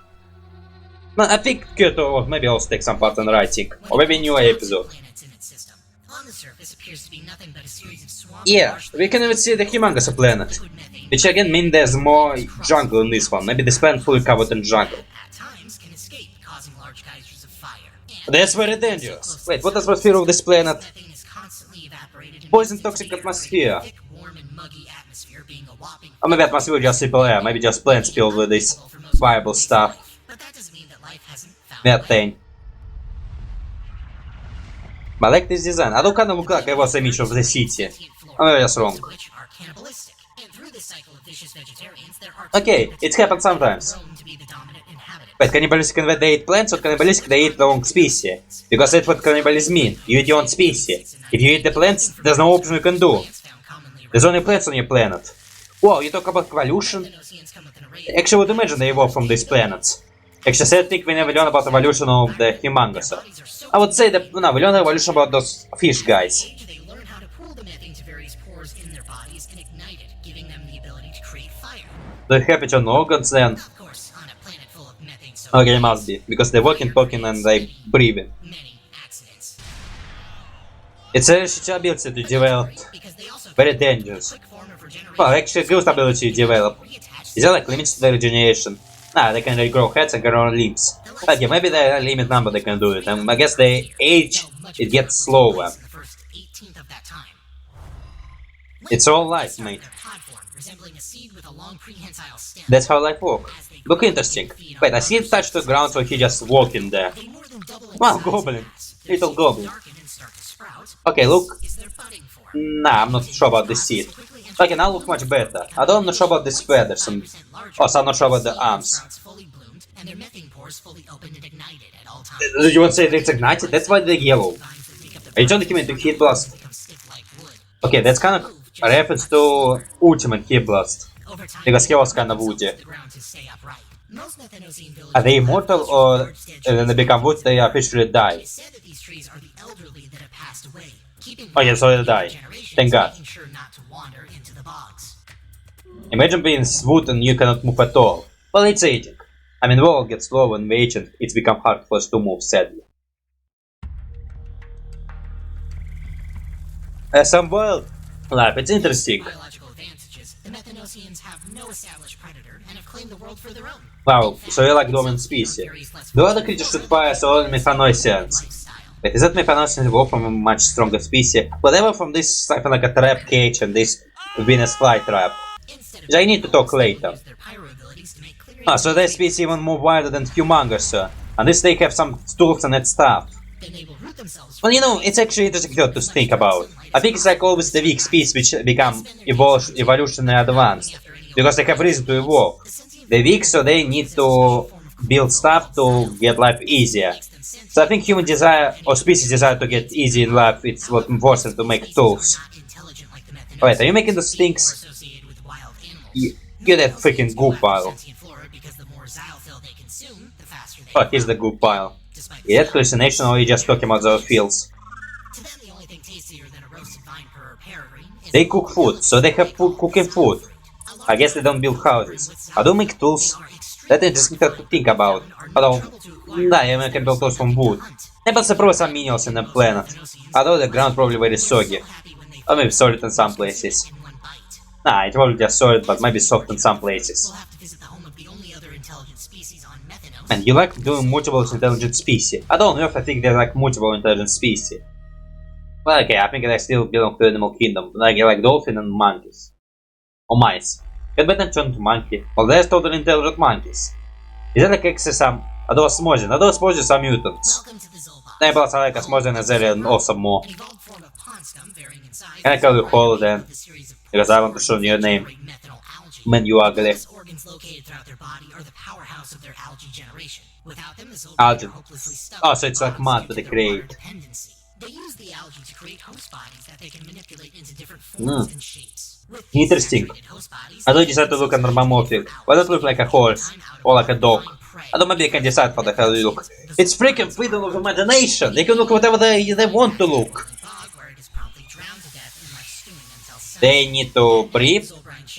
I think Kira will maybe also take some part in writing, or maybe a new episode. Yeah, we can even see the Humungousaur planet. Which again means there's more jungle in this one. Maybe this planet fully covered in jungle. That's very dangerous. Wait, what atmosphere of this planet? Poison toxic atmosphere. Or maybe atmosphere just simple air, maybe just plants filled with this viable stuff. Methane. But I like this design. I don't kind of look like I was image of the city. I'm just wrong. Okay, it happens sometimes. But cannibalistic when they eat plants or cannibalistic they eat the wrong species? Because that's what cannibalism means. You eat your own species. If you eat the plants, there's no option you can do. There's only plants on your planet. Wow, you talk about evolution? Actually, I would imagine they evolved from these planets. Actually, I think we never learned about evolution of the Humungousaur. I would say that, no, we learned evolution about those fish guys. They're happy to organs then. Okay, it must be, because they're walking, talking, and they breathing. It's a ability to develop. Very dangerous. Well, actually, ghost ability to develop. Is there like limits to their regeneration? Nah, they can regrow heads and grow limbs. But yeah, maybe there are a limit number they can do it. And I guess the age, it gets slower. It's all life, mate. That's how life works. Look interesting. Wait, I see it touch the ground, so he just walking there. Wow, goblin. Little goblin. Okay, look. Nah, I'm not sure about the seed. Okay, now look much better. Although I'm not sure about the feathers and also I'm not sure about the arms. Do you want to say it's ignited? That's why they're yellow. I turned him into heat blast. Okay, that's kind of a reference to ultimate heat blast. Because he was kind of woody. Are they immortal or when they become wood they officially die? Oh yeah, so they die. Thank God. Imagine being wood and you cannot move at all. Well, it's aging. I mean, world gets slow when we age and it's become hard for us to move, sadly. Some wild life, it's interesting. Wow, so you like dominant species. Do other creatures shoot fire so only Methanosians? Wait, is that Methanosians evolved from a much stronger species? Whatever from this something like a trap cage and this Venus flytrap. I need to talk later. Ah, so that species even more wilder than Humungousaur. And this they have some tools and that stuff. Well, you know, it's actually interesting to think about. I think it's like always the weak species which become evolutionary advanced. Because they have reason to evolve. They're weak, so they need to build stuff to get life easier. So I think human desire, or species desire to get easy in life, it's what forces them to make tools. Wait, are you making those things? Get that freaking goo pile. Sentient flora because the more xylophil they consume, the faster they Oh, here's the goo pile. despite Is that hallucination or are you just talking about the fields? to them, the only thing tastier than a roasted vine per peregrine is They cook food, so they have food cooking food. I guess they don't build houses. I don't make tools. That interesting to think about. Although, да, I can build tools from wood. Maybe also probably some minerals in the planet. Although the ground probably very soggy. Or maybe solid in some places. Nah, it's probably just solid, but maybe soft in some places. We'll have to visit the home of the only other intelligent species on Methanos. And you like doing multiple intelligent species. I don't know if I think they're like multiple intelligent species. Well, okay, I think they still belong to animal kingdom, like dolphin and monkeys. Or mice. Can better turn to monkey. Well, there's totally intelligent monkeys. Is that like extra Adosmosin? Adosmosis are mutants. Welcome to the Zolbot. They plus I like Osmosin as an awesome more. An evolved form of pond scum varying in size. Can I call you Holo then? Because I want to show you your name. Man, you ugly. Organs located throughout their body are the powerhouse of their algae generation. Without them, the Zolbot Algae. are hopelessly stuck. Oh, so it's like mud that they create. Dependency. They use the algae to create host bodies that they can manipulate into different forms and shapes. With these Interesting. saturated host bodies, I don't decide to look anthropomorphic. Why not look like a horse? Or like a dog? I don't maybe I can decide how the hell you look. It's freaking freedom of imagination! They can look whatever they want to look. fog where it is promptly drowned to death and left stewing until sunset. They need to breathe?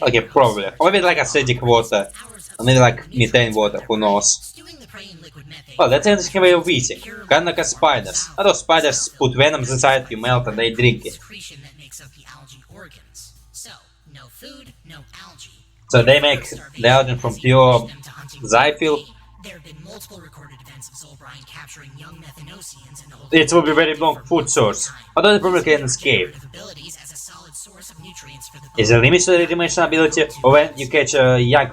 Okay, probably. Or maybe like acidic water. Or maybe like methane water, who knows. Stewing the prey in liquid methane. Oh, that's an interesting way of eating. Kinda like a spiders. I know spiders put venoms inside, you melt and they drink it. Secretion that makes up the algae organs. So, no food, no algae. So they make the algae from pure Them to hunting xyphil. There have been multiple recorded events of Zolbrine capturing young Methanosians and holding It will be very long food source. Although they probably can escape. abilities as a solid source of nutrients for the Is there a limit to the dimension ability? Or when you catch a young...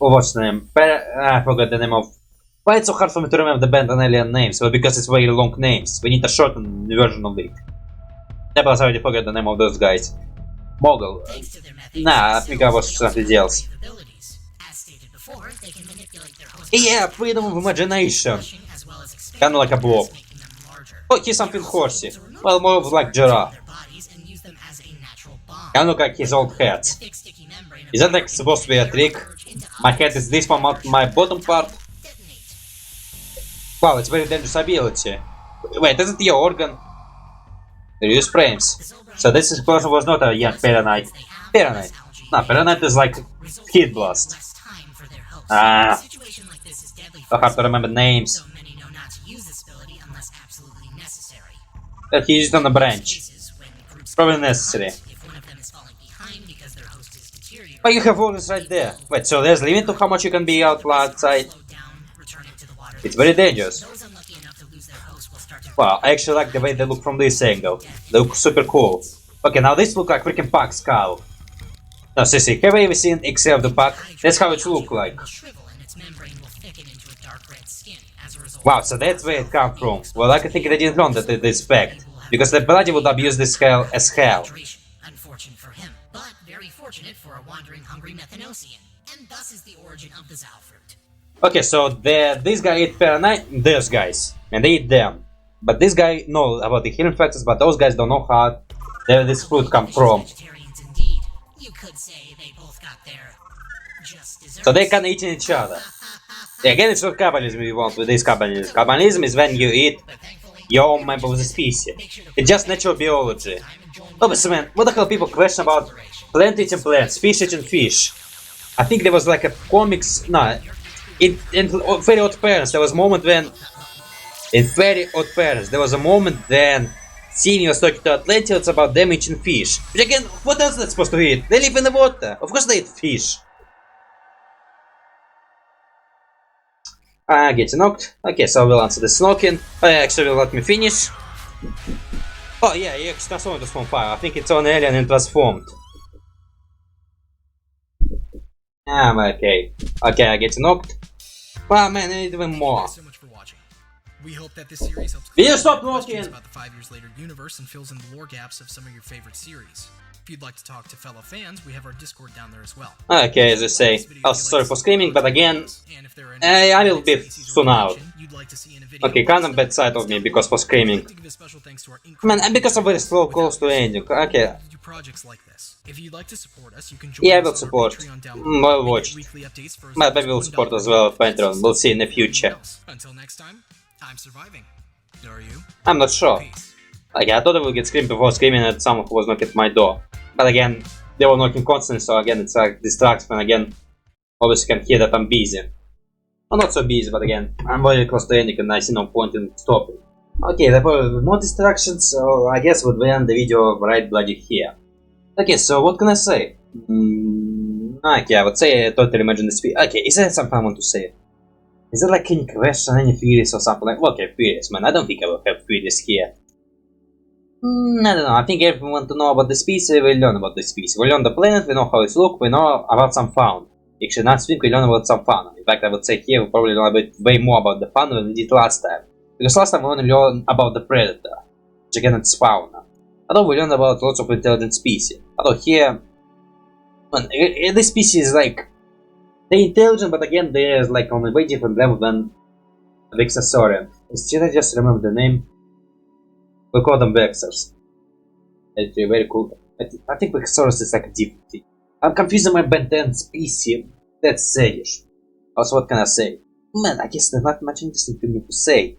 Oh, what's the name? I forgot the name of... Why it's so hard for me to remember the band and alien names? Well, because it's very long names. We need a shortened version of it. Yeah, but I already forgot the name of those guys. Mogul. Thanks to their methane Nah, I think I was something else. abilities. As stated before, they can manipulate their host Yeah, freedom of imagination. as well as expand Kinda like a blob. making them larger. Oh, he's something horsey. Well, more of like giraffe. Their bodies and use them as a natural bomb. Kinda look like his old hat. Thick, sticky membrane Is that like supposed to be a trick? My head is this one, my bottom part. Wow, it's very dangerous ability. Wait, isn't your organ? They use frames. So this person was not a young Peronite. Peronite. No, Peronite is like Heat Blast. less time for their host. Ah. A situation like this is deadly I for have to remember names. so many know not to use this ability unless absolutely necessary. He used on a branch. Cases when groups Probably necessary. if one of them is falling behind because their host is deteriorating, But you have orders right there. Wait, so there's limit to how much you can be outside? slow down, returning to the water. It's very dangerous. Those unlucky enough to lose their host will start to Wow, I actually like the way they look from this angle. They look super cool. Okay, now this look like freaking Pac skull. No, seriously, have you ever seen XL of the Pac? That's how it look like. will shrivel and its membrane will thicken into a dark red skin as a result. Wow, so that's where it come from. Well, I can think they didn't learn that this fact. Because the bloody would abuse this hell as hell. Hydration. Unfortunate for him, but very fortunate for a wandering hungry Methanosian. And thus is the origin of the Zal fruit. Okay, so this guy eat Peronite, those guys. And they eat them. But this guy know about the healing factors, but those guys don't know how this fruit come from. Vegetarians indeed. You could say they both got their just desserts. So they can eat each other. Again, it's not cannibalism we want with this cannibalism. Cannibalism is when you eat But thankfully, your own member of the species. It's just natural biology. Oh, but man, what the hell people question about plant eating plants, fish eating fish? I think there was like a comics, no, in Very Odd Parents, there was a moment when, in Very Odd Parents, there was a moment when Senior was talking to Atlanteans about them eating fish. Which again, what else are they supposed to eat? They live in the water, of course they eat fish. Getting knocked. Okay, so we'll answer this knocking. Actually, let me finish. Oh yeah, he actually transformed into Swampfire. I think it's on alien and transformed. Okay. Okay, I get knocked. Wow, man, I need even more. Thanks so much for watching. We hope that this series helps Will you clear stop up questions talking? about the 5 years later universe and fills in the lore gaps of some of your favorite series. If you'd like to talk to fellow fans, we have our Discord down there as well. Okay, as I say, also sorry for screaming, but again, And if there are any I will be species or soon out. you'd like to see in a video, Okay, kind of bad side of me because for screaming. to give a special thanks to our Man, and because I'm very slow, close to ending. Okay, projects like this. If you'd like to support us, you can join Yeah, I us will on our support. Patreon down I'll below. We watch. get weekly updates for as But low maybe we'll as support $1 as well per at Patreon. We'll see in the future. Until next time, I'm surviving. Are you? I'm not sure. Peace. Like, I thought I would get screamed before screaming at someone who was knocking at my door. But again, they were knocking constantly, so again, it's like distracts, and again, obviously can hear that I'm busy. Well, not so busy, but again, I'm very close to ending and I see no point in stopping. Okay, there were more distractions, so I guess we'll end the video right bloody here. Okay, so what can I say? Okay, I would say I totally imagine this. Okay, is there something I want to say? Is there like any question, any theories or something like? Okay, theories, man. I don't think I will have theories here. I don't know. I think if we want to know about the species, we learn about the species. We learn the planet, we know how it looks, we know about some fauna. Actually, not think we learn about some fauna. In fact, I would say here we probably learn a bit way more about the fauna than we did last time. Because last time we only learned about the predator, which again it's fauna. Although we learned about lots of intelligent species. Although here, man, this species is like they're intelligent, but again they're like on a way different level than Vexasaurian. Should I just remember the name? We call them Vexers. It's very cool. I think Vexasaurus is like a different thing. I'm confusing my Ben 10 species. That's sadish. Also, what can I say? Man, I guess there's not much interesting for me to say.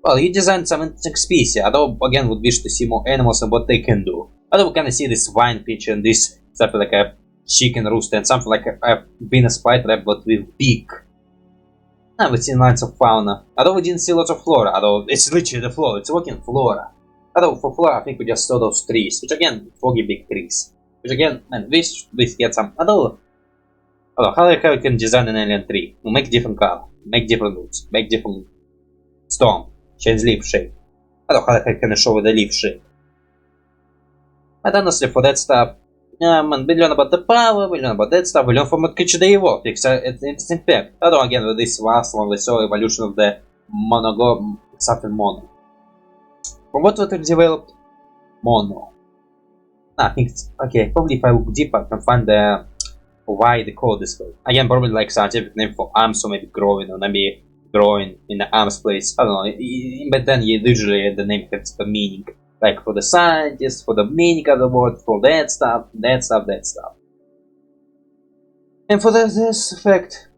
Well, you designed some interesting species, although again would wish to see more animals and what they can do. Although we can see this swine creature and this something like a chicken rooster and something like a Venus flytrap but with beak. Now we've seen lines of fauna. Although we didn't see lots of flora, although it's literally the flora, it's walking flora. Although for flora I think we just saw those trees, which again, foggy big trees. Which again, man, we get some. Although how the hell you can design an alien tree? We'll make different color, make different roots, make different storm, change leaf shape. Although how the hell can I show with the leaf shape? But honestly, for that stuff, man, we learn about the power, we learn about that stuff, we learn from what creature they evolved. It's an interesting fact. Although again, with this last one, we saw evolution of the something mono. From what we developed? Mono. I think it's okay. Probably if I look deeper, I can find the why they call this way. Again, probably like scientific name for arms, or maybe growing, or maybe growing in the arms place. I don't know. But then usually the name has the meaning. Like for the scientists, for the meaning of the word, for that stuff. And for this effect,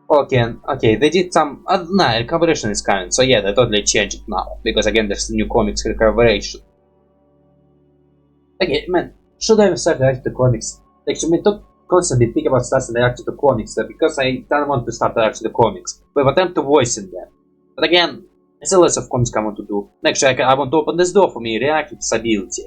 okay, they did some. Recoveration is coming, so yeah, they totally changed it now because again, there's new comics recoveration. Okay, man, should I start reacting to comics? Actually, I don't constantly think about starting reacting to comics because I don't want to start reacting to comics. We have attempt to voice in them, but again. There's a lot of comics I want to do. Actually, I want to open this door for me, reactive disability.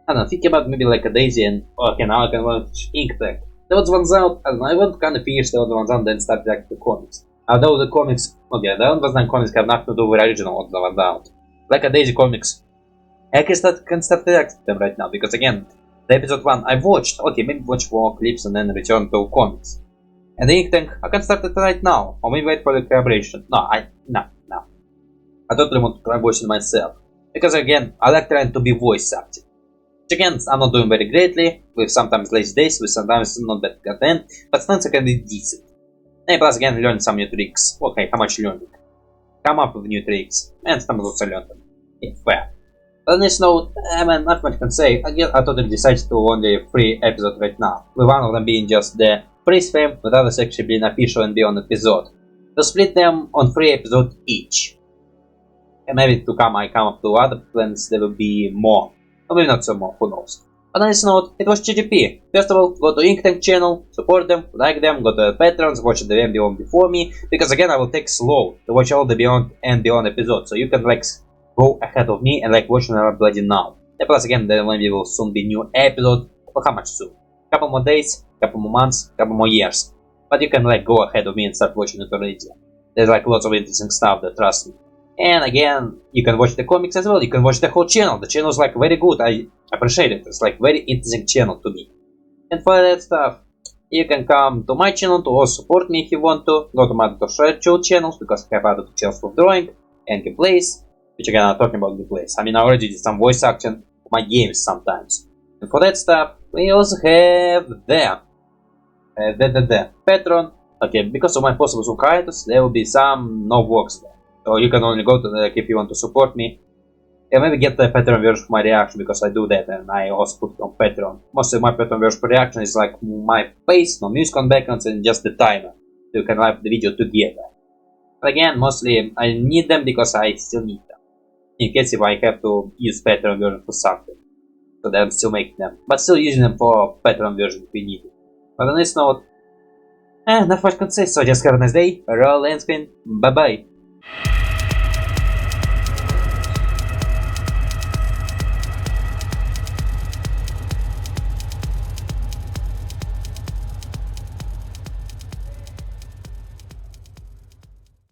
I don't know, think about maybe like a Daisy and okay, now I can watch Ink Tech. The other one's out, I don't know, I want to kind of finish the other ones out and then start reacting to comics. Although the comics, okay, the other ones comics have nothing to do with original other ones out. Like a Daisy comics. I can start reacting to them right now, because again, the episode 1 I watched, okay, maybe watch more clips and then return to comics. And the Ink Tank, I can start it right now, or maybe wait for the collaboration. No. I totally want to try voicing myself. Because again, I like trying to be voice acting. Which again, I'm not doing very greatly, with sometimes lazy days, with sometimes not bad content, but sometimes I can be decent. And plus again, learn some new tricks. Okay, how much learning? Come up with new tricks, and sometimes also learn them. It's fair. But on this note, man, not much can say. Again, I totally decided to only 3 episodes right now, with one of them being just the freeze frame, with others actually being official and beyond episode. To split them on 3 episodes each. And maybe to come, I come up to other plans, there will be more. Or maybe not so more, who knows. But on this note, it was GGP. First of all, go to Ink Tank channel, support them, like them, go to Patrons, watch the Beyond before me, because again I will take slow to watch all the Beyond and Beyond episodes, so you can like go ahead of me and like watch them bloody now. And plus again, there maybe will soon be new episode, or how much soon? Couple more days, couple more months, couple more years. But you can like go ahead of me and start watching it already. There's like lots of interesting stuff there, trust me. And again, you can watch the comics as well, you can watch the whole channel. The channel is like very good, I appreciate it. It's like very interesting channel to me. And for that stuff, you can come to my channel to also support me if you want to. Go to my other 2 channels, because I have other 2 channels for drawing and gameplays. Which again, I'm talking about gameplays. I mean, I already did some voice acting for my games sometimes. And for that stuff, we also have the Patreon. Okay, because of my possible Zoom hiatus, there will be some no works there. So you can only go to the if you want to support me. Yeah, maybe get the Patreon version of my reaction because I do that and I also put it on Patreon. Mostly my Patreon version for reaction is like my face, no music on backgrounds and just the timer. So you can live the video together. But again, mostly I need them because I still need them. In case if I have to use Patreon version for something. So that I'm still making them. But still using them for Patreon version if we need it. But on this note, not much can say, so just have a nice day, roll and spin, bye bye.